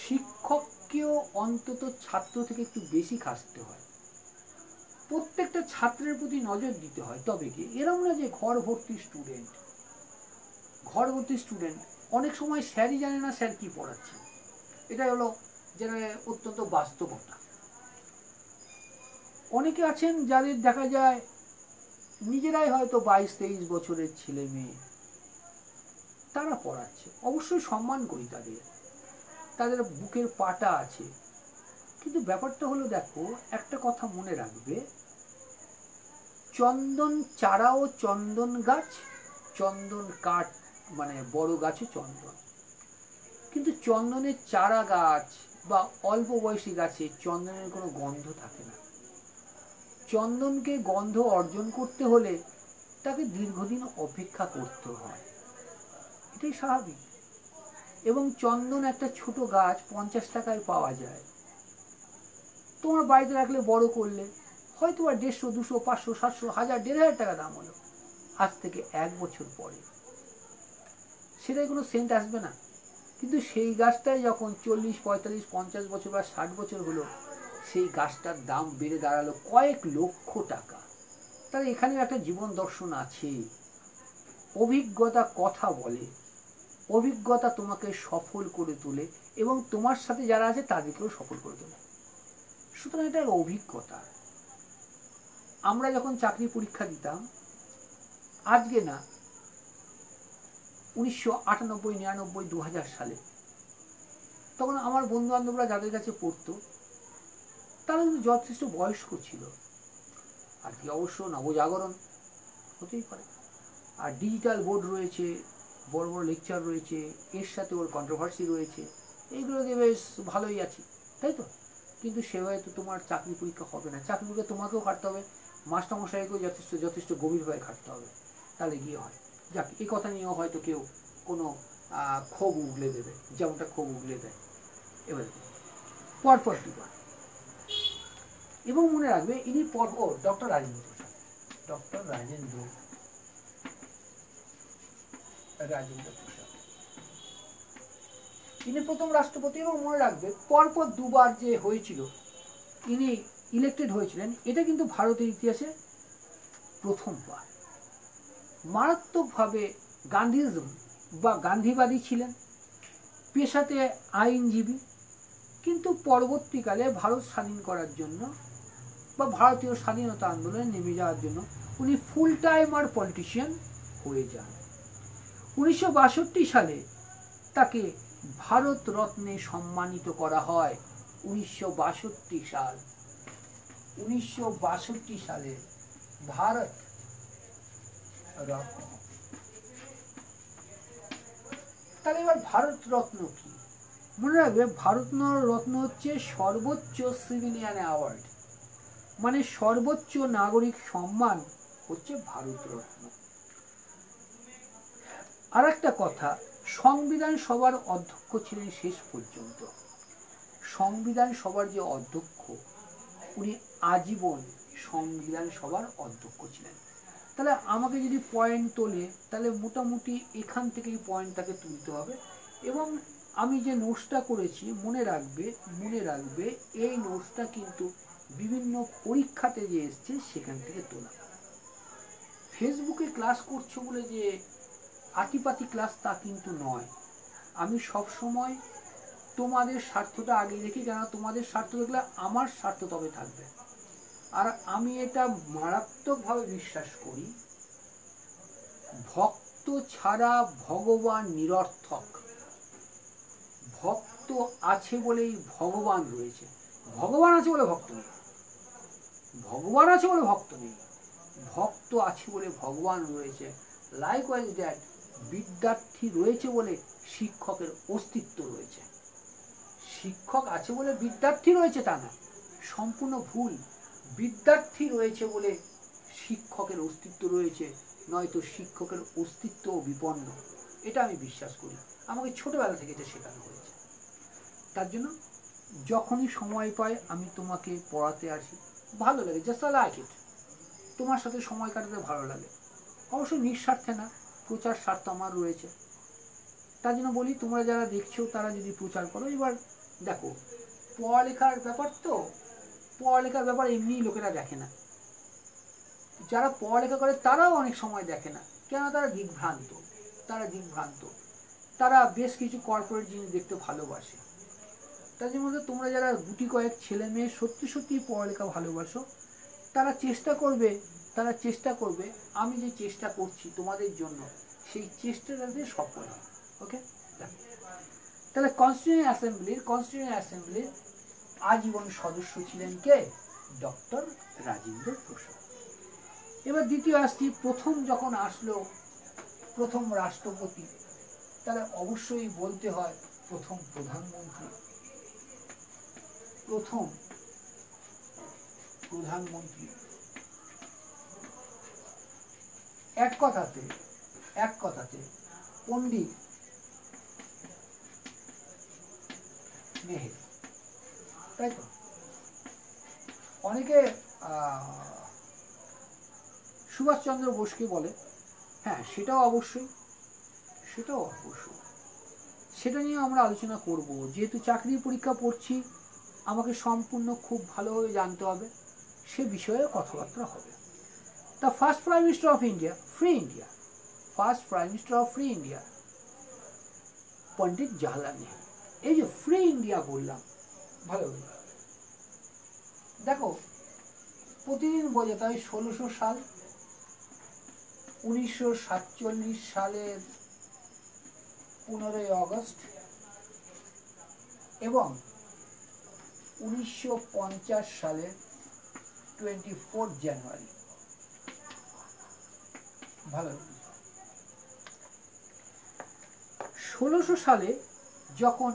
শিক্ষককেও অন্তত ছাত্র থেকে একটু বেশি খাটতে হয়, প্রত্যেকটা ছাত্রের প্রতি নজর দিতে হয়। তবে কি এরকম না যে ঘর ভর্তি স্টুডেন্ট, ঘর ভর্তি স্টুডেন্ট, অনেক সময় স্যারই জানে না স্যার কি পড়াচ্ছে। এটাই হলো যেন অত্যন্ত বাস্তবতা। অনেকে আছেন যাদের দেখা যায় নিজেরাই হয়তো 22-23 বছরের ছেলে মেয়ে, তারা পড়াচ্ছে, অবশ্যই সম্মান করি তাদের, তাদের বুকের পাটা আছে। কিন্তু ব্যাপারটা হলো, দেখো একটা কথা মনে রাখবে, চন্দন চারা ও চন্দন গাছ, চন্দন কাঠ মানে বড় গাছে চন্দন, কিন্তু চন্দনের চারা গাছ বা অল্প বয়সী গাছে চন্দনের কোনো গন্ধ থাকে না। চন্দনকে গন্ধ অর্জন করতে হলে তাকে দীর্ঘদিন অপেক্ষা করতে হয়, এটাই স্বাভাবিক। এবং চন্দন একটা ছোট গাছ 50 টাকায় পাওয়া যায়, তোমার বাড়িতে রাখলে, বড় করলে হয়তো আর 150, 200, 500, 700, 1000, 1500 টাকা দাম হলো। আজ থেকে 1 বছর পরে সেটাই কোনো সেন্ট আসবে না। কিন্তু সেই গাছটাই যখন 40, 45, 50 বছর বা 60 বছর হলো, সেই গাছটার দাম বেড়ে দাঁড়ালো কয়েক লক্ষ টাকা। তাহলে এখানে একটা জীবন দর্শন আছে। অভিজ্ঞতা কথা বলে, অভিজ্ঞতা তোমাকে সফল করে তোলে, এবং তোমার সাথে যারা আছে তাদেরকেও সফল করে তোলে। সুতরাং এটা অভিজ্ঞতা। আমরা যখন চাকরি পরীক্ষা দিতাম, আজকে না, 1998, 99, 2000 সালে, তখন আমার বন্ধু বান্ধবরা যাদের কাছে পড়তো, তারা কিন্তু যথেষ্ট বয়স্ক ছিল। আজকে অবশ্য নবজাগরণ হতেই পারে। আর ডিজিটাল বোর্ড রয়েছে, বড় বড় লেকচার রয়েছে, এর সাথে ওর কন্ট্রোভার্সি রয়েছে, এইগুলোতে বেশ ভালোই আছি, তাই তো? কিন্তু সেভাবে তো তোমার চাকরি পরীক্ষা হবে না। চাকরি পরীক্ষা তোমাকেও খাটতে হবে, মাস্টারমশাইকেও যথেষ্ট যথেষ্ট গভীরভাবে খাটতে হবে, তাহলে গিয়ে হয়। যাক, এই কথা নিয়েও হয়তো কেউ কোনো ক্ষোভ উগলে দেবে, যেমনটা ক্ষোভ উগলে দেয়। এবার পরপর দুবার। এবং মনে রাখবে ইনি ডক্টর রাজেন্দ্র প্রসাদ, ডক্টর রাজেন্দ্র প্রসাদ, ইনি প্রথম রাষ্ট্রপতি। এবং মনে রাখবে পরপর দুবার যে হয়েছিল ইনি ইলেক্টেড হয়েছিলেন, এটা কিন্তু ভারতের ইতিহাসে প্রথমবার। মারাত্মকভাবে গান্ধীজম বা গান্ধীবাদী ছিলেন, পেশাতে আইনজীবী, কিন্তু পরবর্তীকালে ভারত স্বাধীন করার জন্য বা ভারতীয় স্বাধীনতা আন্দোলনে নেমে যাওয়ার জন্য উনি ফুল টাইমার পলিটিশিয়ান হয়ে যান। 1962 সালে তাকে ভারত রত্নে সম্মানিত করা হয়। 1962 সাল, 1962 সালে ভারত রত্ন। তাহলে এবার ভারত রত্ন কি? মনে রাখবে ভারত রত্ন হচ্ছে সর্বোচ্চ সিভিলিয়ান অ্যাওয়ার্ড, মানে সর্বোচ্চ নাগরিক সম্মান হচ্ছে ভারত রত্ন। আর একটা কথা, সংবিধান সভার অধ্যক্ষ ছিলেন শেষ পর্যন্ত। সংবিধান সভার যে অধ্যক্ষ, উনি আজীবন সংবিধান সভার অধ্যক্ষ ছিলেন। তাহলে আমাকে যদি পয়েন্ট তোলে, তাহলে মোটামুটি এখান থেকেই পয়েন্টটাকে তুলতে হবে। এবং আমি যে নোটসটা করেছি, মনে রাখবে এই নোটসটা কিন্তু বিভিন্ন পরীক্ষাতে যে এসছে সেখান থেকে তোলা। ফেসবুকে ক্লাস করছো বলে যে আতিপাতি ক্লাস তা কিন্তু নয়। আমি সব সময় তোমাদের স্বার্থটা আগে দেখি, কেন তোমাদের স্বার্থ দেখলে আমার স্বার্থ তবে থাকবে। আর আমি এটা মারাত্মকভাবে বিশ্বাস করি, ভক্ত ছাড়া ভগবান নিরর্থক। ভক্ত আছে বলেই ভগবান রয়েছে, ভগবান আছে বলে ভক্ত নেই, ভগবান আছে বলে ভক্ত নেই, ভক্ত আছে বলে ভগবান রয়েছে। লাইকওয়াইজ দ্যাট, বিদ্যার্থী রয়েছে বলে শিক্ষকের অস্তিত্ব রয়েছে। শিক্ষক আছে বলে বিদ্যার্থী রয়েছে তা না, সম্পূর্ণ ভুল। বিদ্যার্থী রয়েছে বলে শিক্ষকের অস্তিত্ব রয়েছে, নয়তো শিক্ষকের অস্তিত্ব বিপন্ন। এটা আমি বিশ্বাস করি, আমাকে ছোটবেলা থেকে এটা শেখানো হয়েছে। তার জন্য যখনই সময় পাই আমি তোমাকে পড়াতে আসি, ভালো লাগে, জাস্ট আই লাইক ইট। তোমার সাথে সময় কাটাতে ভালো লাগে, অবশ্যই নিঃস্বার্থে না, প্রচার স্বার্থ আমার রয়েছে। তার জন্য বলি, তোমরা যারা দেখছো তারা যদি প্রচার করো। এবার দেখো, পড়ালেখার ব্যাপার তো, পড়ালেখার ব্যাপার এমনি লোকেরা দেখে না। যারা পড়ালেখা করে তারাও অনেক সময় দেখে না, কেন? তারা দিকভ্রান্ত, তারা বেশ কিছু কর্পোরেট জিনিস দেখতে ভালোবাসে। তার জন্য তোমরা যারা গুটি কয়েক ছেলে মেয়ে সত্যি সত্যি পড়ালেখা ভালোবাসো, তারা চেষ্টা করবে আমি যে চেষ্টা করছি তোমাদের জন্য, সেই চেষ্টাটাতে সফল হয়। ওকে, তাহলে কনস্টিটিউয়েন্ট অ্যাসেম্বলির আজীবন সদস্য ছিলেন কে? ডক্টর রাজেন্দ্র প্রসাদ। এবার দ্বিতীয় আসছি, প্রথম যখন আসলো প্রথম রাষ্ট্রপতি, তাহলে অবশ্যই বলতে হয় প্রথম প্রধানমন্ত্রী। এক কথাতে পণ্ডিত নেহেরু, তাই তো? অনেকে সুভাষচন্দ্র বোসকে বলে, হ্যাঁ সেটাও অবশ্যই, সেটা নিয়ে আমরা আলোচনা করব। যেহেতু চাকরির পরীক্ষা পড়ছি, আমাকে সম্পূর্ণ খুব ভালোভাবে জানতে হবে, সে বিষয়ে কথাবার্তা হবে। The first prime minister of India, free India, Pandit Jawaharlal Nehru. এই যে ফ্রি ইন্ডিয়া বললাম, ভালো দেখো, প্রতিদিন বোঝাতে হয় 1600 সাল, 1947 সালের 15 আগস্ট এবং 1950 সালের 24 জানুয়ারি। ভালো, 1600 সালে যখন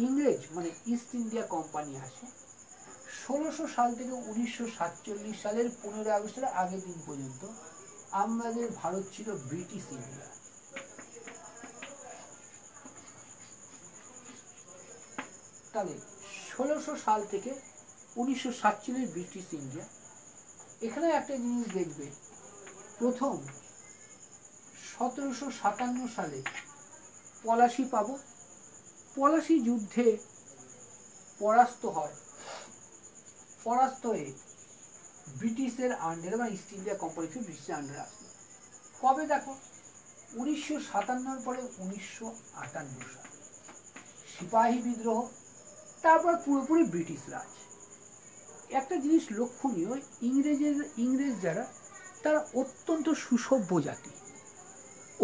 ইংরেজ মানে ইস্ট ইন্ডিয়া কোম্পানি আসে, 1600 সাল থেকে 1947 সালের 15 আগস্টের আগের দিন পর্যন্ত আমাদের ভারত ছিল ব্রিটিশ ইন্ডিয়া। তাহলে 1600 সাল থেকে 1947 ব্রিটিশ ইন্ডিয়া। এখানে একটা জিনিস দেখবে, প্রথম 1757 সালে পলাশি পাবো, পলাশি যুদ্ধে পরাস্ত হয়, পরাস্ত হয়ে ব্রিটিশের আন্ডারে বা ইস্ট ইন্ডিয়া কোম্পানি থেকে ব্রিটিশের আন্ডারে আসলো। কবে দেখো, 1957 পরে 1958 সাল সিপাহী বিদ্রোহ, তারপর পুরোপুরি ব্রিটিশ রাজ। একটা জিনিস লক্ষণীয়, ইংরেজ যারা তারা অত্যন্ত সুসভ্য জাতি,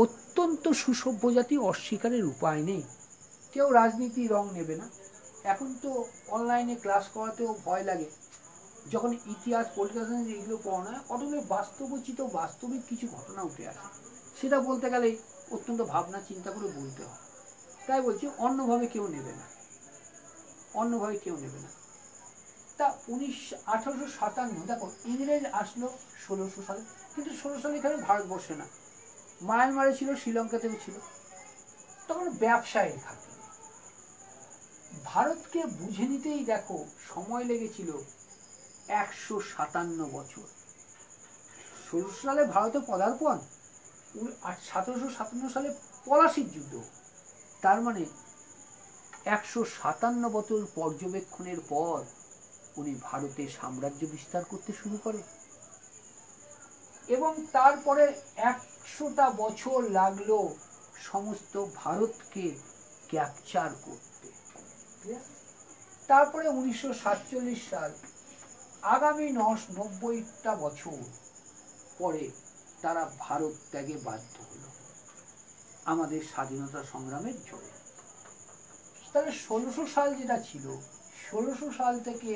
অত্যন্ত সুসভ্য জাতি, অস্বীকারের উপায় নেই। কেউ রাজনীতি রং নেবে না। এখন তো অনলাইনে ক্লাস করাতেও ভয় লাগে, যখন ইতিহাস পলিটিক্যাল সায়েন্স এগুলো পড়ানো হয়, কতগুলো বাস্তবোচিত বাস্তবিক কিছু ঘটনা উঠে আসে, সেটা বলতে গেলে অত্যন্ত ভাবনা চিন্তা করে বলতে হয়। তাই বলছি অন্যভাবে কেউ নেবে না, অন্যভাবে কেউ নেবে না। তা 1857 দেখো, ইংরেজ আসলো 1600 সালে, কিন্তু 16 সালে এখানে ভারতবর্ষে না, মায়ানমারে ছিল, শ্রীলঙ্কাতেও ছিল। তখন ব্যবসায়ী থাকে, ভারতকে বুঝে নিতেই দেখো সময় লেগেছিল 157 বছর। 1600 সালে ভারতে পদার্পণ, 1757 সালে পলাশির যুদ্ধ, তার মানে 157 বছর পর্যবেক্ষণের পর উনি ভারতে সাম্রাজ্য বিস্তার করতে শুরু করে, এবং তারপরে 100টা বছর লাগলো সমস্ত ভারতকে ক্যাপচার করতে। তারপরে 1947 সাল, আগামী 90টা বছর পরে তারা ভারত ত্যাগে বাধ্য হলো আমাদের স্বাধীনতা সংগ্রামের জন্য। তাহলে 1600 সাল যেটা ছিল, 1600 সাল থেকে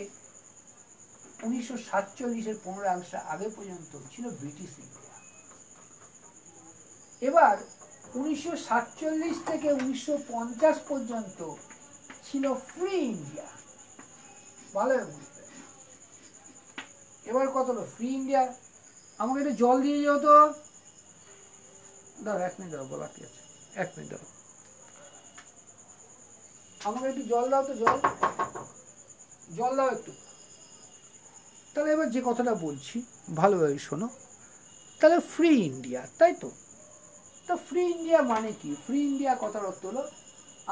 1947-এর 15 আগস্ট আগে পর্যন্ত ছিল ব্রিটিশ ইন্ডিয়া। এবার 1947 থেকে 1950 পর্যন্ত ছিল ফ্রি ইন্ডিয়া। ভালো বুঝতে, এবার কত হলো ফ্রি ইন্ডিয়া? আমাকে একটু জল দিয়ে যাও তো, দাও 1 মিনিট দাও, বলা কি আছে, 1 মিনিট দাও, আমাকে একটু জল দাও তো, জল দাও একটু। তাহলে এবার যে কথাটা বলছি ভালোভাবে শোনো। তাহলে ফ্রি ইন্ডিয়া, তাই তো? তা ফ্রি ইন্ডিয়া মানে কি? ফ্রি ইন্ডিয়া কথার অর্থ হলো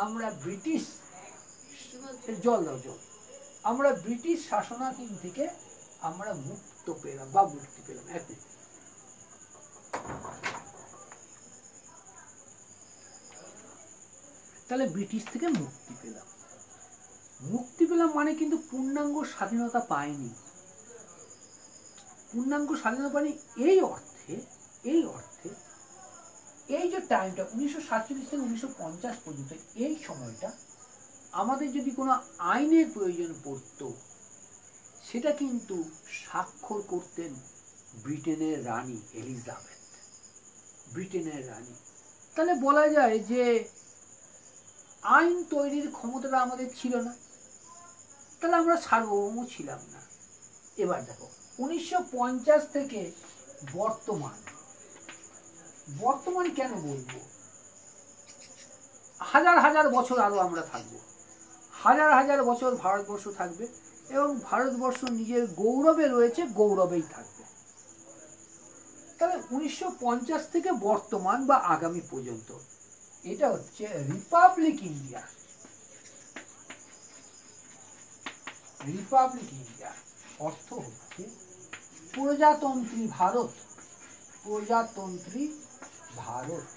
আমরা ব্রিটিশ, জল দাও জল, আমরা ব্রিটিশ শাসনাধীন থেকে আমরা মুক্ত পেলাম বা মুক্তি পেলাম। তাহলে ব্রিটিশ থেকে মুক্তি পেলাম, মুক্তি পেলাম মানে কিন্তু পূর্ণাঙ্গ স্বাধীনতা পায়নি। পূর্ণাঙ্গ স্বাধীনতা পায়নি এই অর্থে, এই যে টাইমটা 1947 থেকে 1950 পর্যন্ত, এই সময়টা আমাদের যদি কোনো আইনের প্রয়োজন পড়তো, সেটা কিন্তু স্বাক্ষর করতেন ব্রিটেনের রানী এলিজাবেথ, ব্রিটেনের রানী। তাহলে বলা যায় যে আইন তৈরির ক্ষমতাটা আমাদের ছিল না, তাহলে আমরা সার্বভৌম ছিলাম না। এবার দেখো 1950 থেকে বর্তমান, বর্তমান কেন বলবো, হাজার হাজার বছর আরো আমরা থাকবো, হাজার হাজার বছর ভারতবর্ষ থাকবে, এবং ভারতবর্ষ নিজের গৌরবে রয়েছে, গৌরবেই থাকবে। তাহলে 1950 থেকে বর্তমান বা আগামী পর্যন্ত এটা হচ্ছে রিপাবলিক ইন্ডিয়া। রিপাবলিক ইন্ডিয়া অর্থ হচ্ছে প্রজাতন্ত্রী ভারত, প্রজাতন্ত্রী ভারত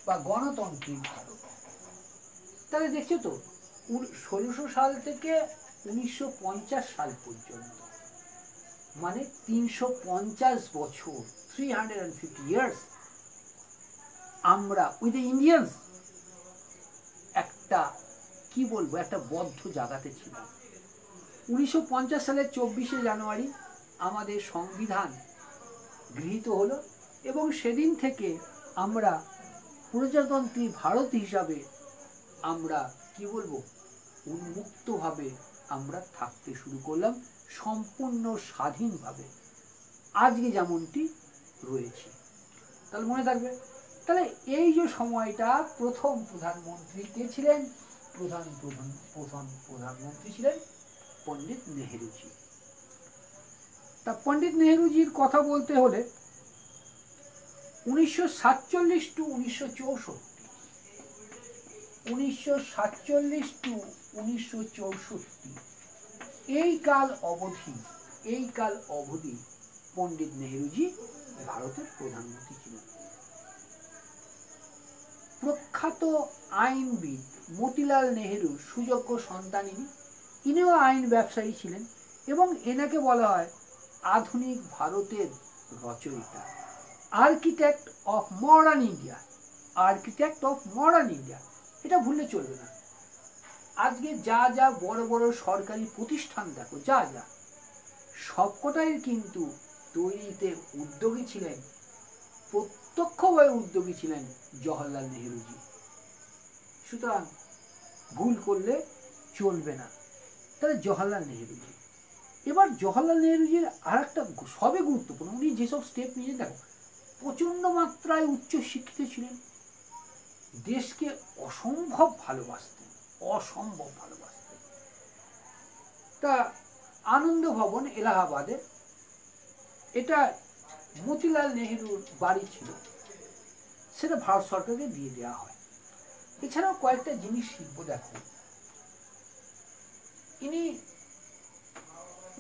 বা গণতন্ত্রী ভারত। তাহলে দেখছো তো 1600 সাল থেকে 1950 সাল পর্যন্ত, মানে 350 বছর, 350 ইয়ার্স আমরা উইথ দ্য ইন্ডিয়ান্স একটা কি বলবো, একটা বদ্ধ জায়গাতে ছিলাম। 1950 সালের 24শে জানুয়ারি আমাদের সংবিধান গৃহীত হলো এবং সেদিন থেকে আমরা প্রজাতন্ত্রী ভারত হিসাবে আমরা কি বলবো, উন্মুক্তভাবে আমরা থাকতে শুরু করলাম, সম্পূর্ণ স্বাধীনভাবে আজকে যেমনটি রয়েছে। তাহলে মনে থাকবে, তাহলে এই যে সময়টা প্রথম প্রধানমন্ত্রী কে ছিলেন? প্রধানমন্ত্রী ছিলেন পণ্ডিত নেহেরুজি। তা পণ্ডিত নেহেরুজির কথা বলতে হলে 1947 টু 1964 এই কাল অবধি পণ্ডিত নেহেরুজি ভারতের প্রধানমন্ত্রী ছিলেন। প্রখ্যাত আইনবিদ মতিলাল নেহেরুর সুযোগ্য সন্তান ইনিও আইন ব্যবসায়ী ছিলেন এবং এনাকে বলা হয় আধুনিক ভারতের রচয়িতা, আর্কিটেক্ট অফ মডার্ন ইন্ডিয়া। এটা ভুললে চলবে না। আজকে যা যা বড় বড় সরকারি প্রতিষ্ঠান দেখো, যা যা সবকটাই কিন্তু তৈরিতে উদ্যোগী ছিলেন, প্রত্যক্ষভাবে উদ্যোগী ছিলেন জওহরলাল নেহেরুজি। সুতরাং ভুল করলে চলবে না। তাহলে জওহরলাল নেহেরুজি, এবার জওহরলাল নেহেরুজির আর একটা সবে গুরুত্বপূর্ণ, উনি যেসব স্টেপ নিয়ে দেখো, প্রচন্ড মাত্রায় উচ্চ শিক্ষিত ছিলেন, দেশকে অসম্ভব ভালোবাসতেন। তা আনন্দ ভবন এলাহাবাদে, এটা মতিলাল নেহেরুর বাড়ি ছিল, সেটা ভারত সরকারকে দিয়ে দেওয়া হয়। এছাড়াও কয়েকটা জিনিস শিখব। দেখো, ইনি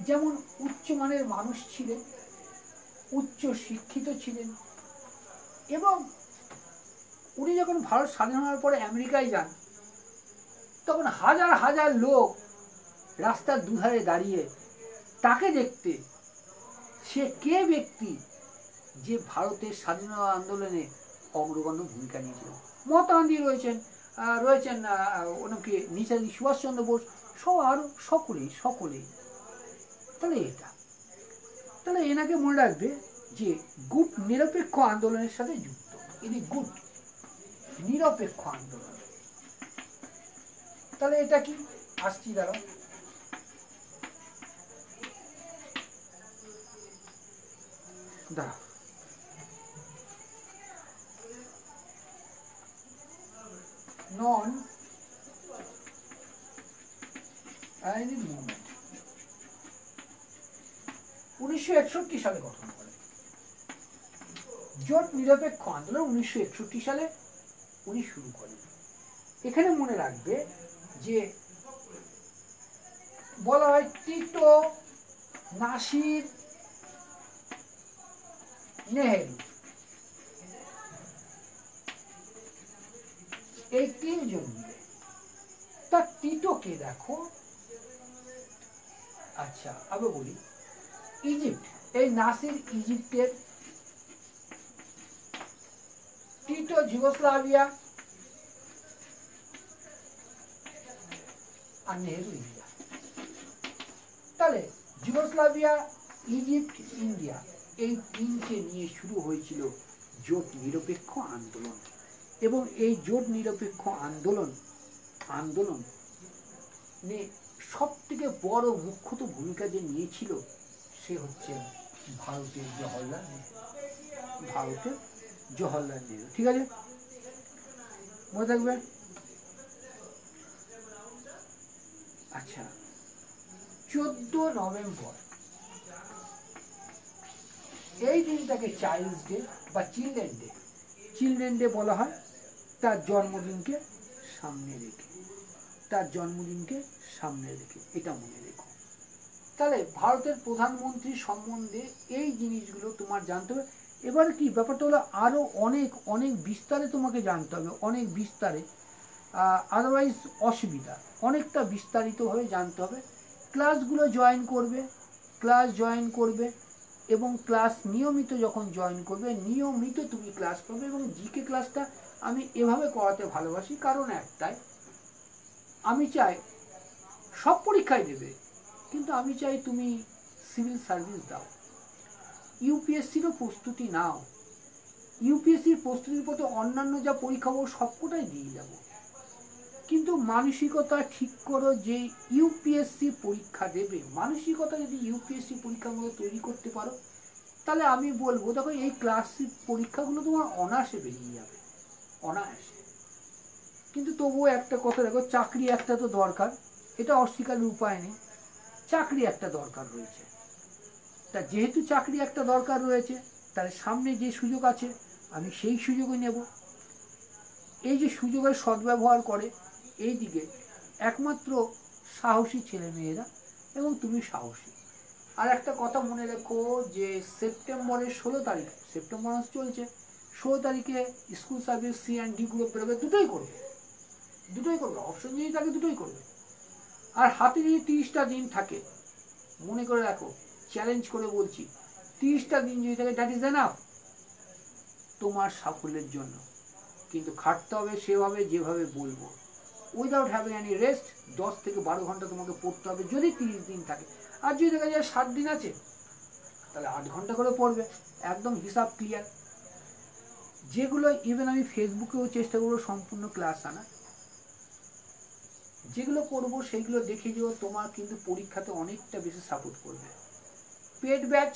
যেমন উচ্চমানের মানুষ ছিলেন, উচ্চ শিক্ষিত ছিলেন, এবং উনি যখন ভারত স্বাধীন হওয়ার পরে আমেরিকায় যান, তখন হাজার হাজার লোক রাস্তার দুধারে দাঁড়িয়ে তাকে দেখতে, সে কে ব্যক্তি যে ভারতের স্বাধীনতা আন্দোলনে অগ্রগণ্য ভূমিকা নিয়েছিল। মহাত্মা গান্ধী রয়েছেন, ওনাকে নেতাজি সুভাষচন্দ্র বোস সব, আরো সকলেই। তাহলে এনাকে মনে রাখবে যে গুট নিরপেক্ষ আন্দোলনের সাথে যুক্ত। ইনি গুট নিরপেক্ষ আন্দোলন। তাহলে এটা কি আসছি, দাঁড়াও, নন আইনি মুভমেন্ট 1961 সালে গঠন করে। জোট নিরপেক্ষ আন্দোলন 1961 সালে উনি শুরু করেন। এখানে মনে রাখবে যে বলা হয় টিটো, নাসির, নেহেরু, এই তিনজন মিলে। তা টিটোকে দেখো, আচ্ছা আবার বলি, ইজিপ্ট, এই নাসির ইজিপ্টের, টিটো যুগোস্লাভিয়া, আর নেহেরু ইন্ডিয়া। তাহলে যুগোস্লাভিয়া, ইজিপ্ট, ইন্ডিয়া, এই তিনকে নিয়ে শুরু হয়েছিল জোট নিরপেক্ষ আন্দোলন। এবং এই জোট নিরপেক্ষ আন্দোলন সব থেকে বড় মুখ্যত ভূমিকা যে নিয়েছিল সে হচ্ছে ভারতের জওহরলাল নেহেরু। ঠিক আছে, মনে থাকবে। আচ্ছা, 14 নভেম্বর এই দিনটাকে চাইল্ডস ডে বা চিলড্রেন ডে বলা হয়, তার জন্মদিনকে সামনে রেখে, এটা মনে রেখো। তাহলে ভারতের প্রধানমন্ত্রী সম্বন্ধে এই জিনিসগুলো তোমার জানতে হবে। এবার কি ব্যাপারটা হলো, আরো অনেক বিস্তারে তোমাকে জানতে হবে, অনেক বিস্তারে, আদারওয়াইজ অসুবিধা, অনেকটা বিস্তারিতভাবে জানতে হবে। ক্লাসগুলো জয়েন করবে এবং ক্লাস নিয়মিত যখন জয়েন করবে, নিয়মিত তুমি ক্লাস পাবে। এবং জিকে ক্লাসটা আমি এভাবে করাতে ভালোবাসি, কারণ একটাই, আমি চাই সব পরীক্ষায় দেবে, কিন্তু আমি চাই তুমি সিভিল সার্ভিস দাও, ইউপিএসসিরও প্রস্তুতি নাও, ইউপিএসসির প্রস্তুতির পথে অন্যান্য যা পরীক্ষা ও সবকটাই দিয়ে যাব, কিন্তু মানসিকতা ঠিক করো যে ইউপিএসসি পরীক্ষা দেবে। মানসিকতা যদি ইউপিএসসি পরীক্ষার মধ্যে তৈরি করতে পারো, তাহলে আমি বলবো দেখো এই ক্লাসিক পরীক্ষাগুলো তোমার অনায়াসে বেরিয়ে যাবে, অনায়াসে। কিন্তু তবুও একটা কথা দেখো, চাকরি একটা তো দরকার, এটা অস্বীকারের উপায় নেই, চাকরি একটা দরকার রয়েছে। তা যেহেতু চাকরি একটা দরকার রয়েছে, তাহলে সামনে যে সুযোগ আছে আমি সেই সুযোগই নেব। এই যে সুযোগের সদ্ব্যবহার করে এই দিকে একমাত্র সাহসী ছেলে মেয়েরা, এবং তুমি সাহসী। আর একটা কথা মনে রেখো যে সেপ্টেম্বরের 16 তারিখ, সেপ্টেম্বর মাস চলছে, 16 তারিখে স্কুল সার্ভিস C&D গ্রুপ বেরোবে, দুটোই করবে, দুটোই করবে, অপশন যদি থাকে দুটোই করবে। আর হাতে যদি 30টা দিন থাকে, মনে করে রাখো, চ্যালেঞ্জ করে বলছি, 30টা দিন যদি থাকে, দ্যাট ইজ এনাফ তোমার সাফল্যের জন্য। কিন্তু খাটতে হবে সেভাবে যেভাবে বলবো, উইদাউট হ্যাভিং এনি রেস্ট। 10 থেকে 12 ঘন্টা তোমাকে পড়তে হবে যদি 30 দিন থাকে। আর যদি দেখা যায় 7 দিন আছে, তাহলে 8 ঘন্টা করে পড়বে, একদম হিসাব ক্লিয়ার। যেগুলো ইভেন আমি ফেসবুকেও চেষ্টা করবো সম্পূর্ণ ক্লাস আনা, যেগুলো করবো সেইগুলো দেখে যেও, তোমার কিন্তু পরীক্ষাতে অনেকটা বেশি সাপোর্ট করবে। পেড ব্যাচ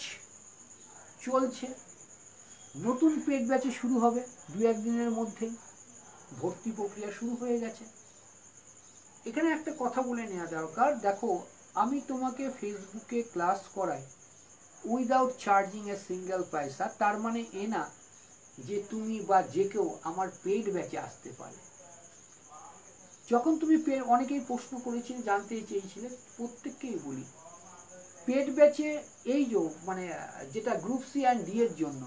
চলছে, নতুন পেড ব্যাচে শুরু হবে 2-1 দিনের মধ্যেই, ভর্তি প্রক্রিয়া শুরু হয়ে গেছে। এখানে একটা কথা বলে নেওয়া দরকার, দেখো আমি তোমাকে ফেসবুকে ক্লাস করাই উইদাউট চার্জিং এ সিঙ্গেল পয়সা, তার মানে এ না যে তুমি বা যে কেউ আমার পেড ব্যাচে আসতে পারে। যখন তুমি অনেকেই প্রশ্ন করেছেন, জানতে চেয়েছিলেন, প্রত্যেককেই বলি পেড ব্যাচে এই যে মানে যেটা গ্রুপ C&D এর জন্য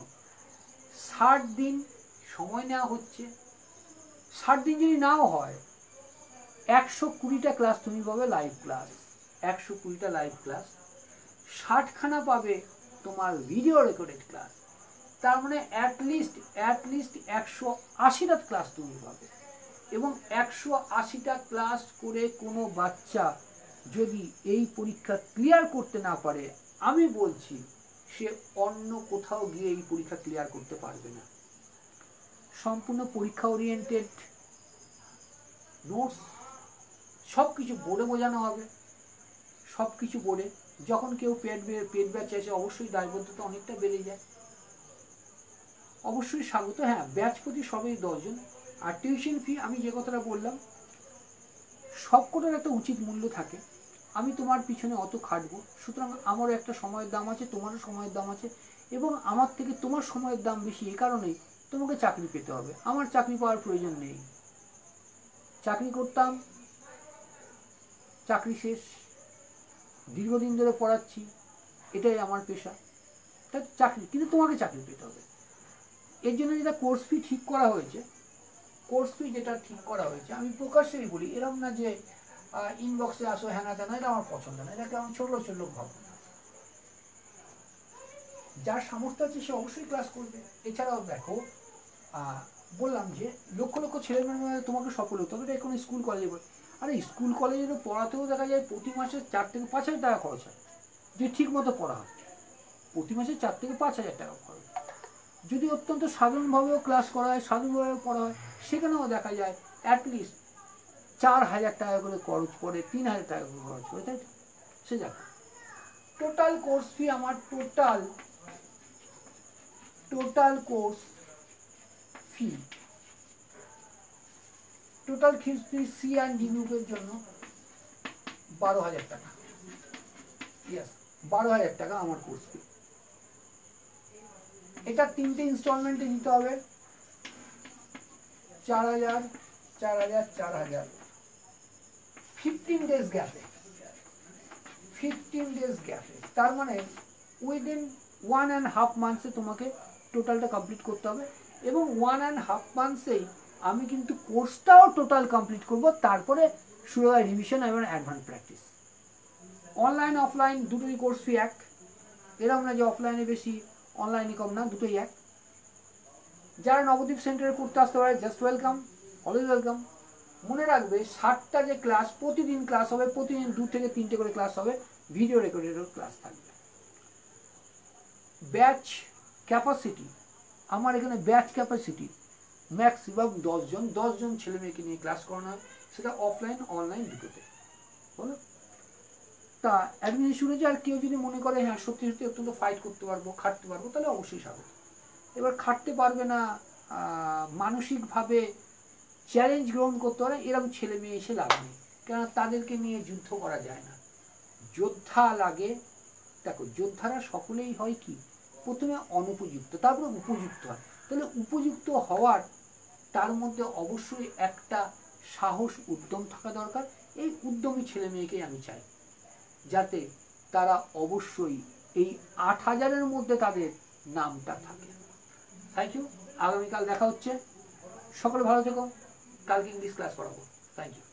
60 দিন সময় নেওয়া হচ্ছে। 60 দিন যদি নাও হয়, 120টা ক্লাস তুমি পাবে লাইভ ক্লাস, 120টা লাইভ ক্লাস, 60খানা পাবে তোমার ভিডিও রেকর্ডেড ক্লাস। তার মানে অ্যাটলিস্ট 180টা ক্লাস তুমি পাবে। এবং 180টা ক্লাস করে কোনো বাচ্চা যদি এই পরীক্ষা ক্লিয়ার করতে না পারে, আমি বলছি সে অন্য কোথাও গিয়ে এই পরীক্ষা ক্লিয়ার করতে পারবে না। সম্পূর্ণ পরীক্ষা ওরিয়েন্টেড নোটস, সব কিছু বোর্ডে বোঝানো হবে, সব কিছু বোর্ডে। যখন কেউ পেড ব্যাচ আসে, অবশ্যই দায়বদ্ধতা অনেকটা বেড়ে যায়, অবশ্যই স্বাগত। হ্যাঁ, ব্যাচ প্রতি সবই 10 জন। আর টিউশন ফি আমি যে কথাটা বললাম, সবকটার একটা উচিত মূল্য থাকে। আমি তোমার পিছনে অত খাটবো, সুতরাং আমারও একটা সময়ের দাম আছে, তোমারও সময়ের দাম আছে, এবং আমার থেকে তোমার সময়ের দাম বেশি এই কারণেই তোমাকে চাকরি পেতে হবে। আমার চাকরি পাওয়ার প্রয়োজন নেই, চাকরি করতাম, চাকরি শেষ, দীর্ঘদিন ধরে পড়াচ্ছি, এটাই আমার পেশা, তাই চাকরি, কিন্তু তোমাকে চাকরি পেতে হবে। এর জন্য যেটা কোর্স ফি ঠিক করা হয়েছে, কোর্স ফি যেটা ঠিক করা হয়েছে, আমি প্রকাশ্যেই বলি, এরকম না যে ইনবক্সে আসো হ্যানা তেনা, এটা আমার পছন্দ না, এটাকে আমার ছোট লোক ভাবো না। যার সামর্থ্য আছে সে অবশ্যই ক্লাস করবে। এছাড়াও দেখো, বললাম যে লক্ষ লক্ষ ছেলেমেয়েরা তোমাকে সফল হতে হবে, এটা কোনো স্কুল কলেজে বলে। আরে স্কুল কলেজেরও পড়াতেও দেখা যায় প্রতি মাসে 4 থেকে 5 হাজার টাকা খরচ হয়, যদি ঠিক মতো পড়া হয়। প্রতি মাসে 4 থেকে 5 হাজার টাকা খরচ। যদি অত্যন্ত সাধারণভাবেও ক্লাস করা হয়, সাধারণভাবে পড়া হয়, সেখানেও দেখা যায় অ্যাটলিস্ট 4,000 টাকা করে খরচ করে, 3,000 টাকা করে খরচ করে, তাই সে যাক। টোটাল কোর্স ফি আমার, টোটাল কোর্স ফি, টোটাল ফি C&D গ্রুপের জন্য 12,000 টাকা। ইয়েস, 12,000 টাকা আমার কোর্স ফি। এটা 3টে ইনস্টলমেন্টে নিতে হবে, 4,000, 4,000, 4,000, 15 ডেজ গ্যাপে, 15 ডেজ গ্যাপে। তার মানে উইদিন 1.5 মান্থসে তোমাকে টোটালটা কমপ্লিট করতে হবে। এবং 1.5 মান্থসেই আমি কিন্তু কোর্সটাও টোটাল কমপ্লিট করব। তারপরে শুরু হয় রিভিশন এবং অ্যাডভান্স প্র্যাকটিস। অনলাইন অফলাইন দুটোই কোর্স ফি এক, এরকম না যে অফলাইনে বেশি অনলাইনে কম, না, দুটোই এক। যারা নবদ্বীপ সেন্টারে করতে আসতে পারে, জাস্ট ওয়েলকাম, অলওয়েজ ওয়েলকাম। মনে রাখবে 60টা যে ক্লাস, প্রতিদিন ক্লাস হবে, প্রতিদিন 2 থেকে 3টে করে ক্লাস হবে, ভিডিও রেকর্ডেডও ক্লাস থাকবে। ব্যাচ ক্যাপাসিটি, আমার এখানে ব্যাচ ক্যাপাসিটি ম্যাক্সিমাম 10 জন, 10 জন ছেলে মেয়েকে নিয়ে ক্লাস করানো হয়, সেটা অফলাইন অনলাইন দুটোতে। বলো, তা একদিন শুনেছি, আর কেউ যদি মনে করে হ্যাঁ সত্যি সত্যি অত্যন্ত ফাইট করতে পারবো, খাটতে পারবো, তাহলে অবশ্যই স্বাগত। এবার খাটতে পারবে না, মানসিকভাবে চ্যালেঞ্জ গ্রহণ করতে পারে, এরকম ছেলে মেয়ে এসে লাভ নেই, কেননা তাদেরকে নিয়ে যুদ্ধ করা যায় না। যোদ্ধা লাগে, দেখো যোদ্ধারা সকলেই হয় কি, প্রথমে অনুপযুক্ত, তারপরে উপযুক্ত হয়। তাহলে উপযুক্ত হওয়ার, তার মধ্যে অবশ্যই একটা সাহস উদ্যম থাকা দরকার। এই উদ্যমী ছেলে মেয়েকেই আমি চাই, যাতে তারা অবশ্যই এই 8,000-এর মধ্যে তাদের নামটা থাকে। থ্যাংক ইউ, আগামীকাল দেখা হচ্ছে, সকলে ভালো থেকো, কালকে ইংলিশ ক্লাস করাবো। Thank you.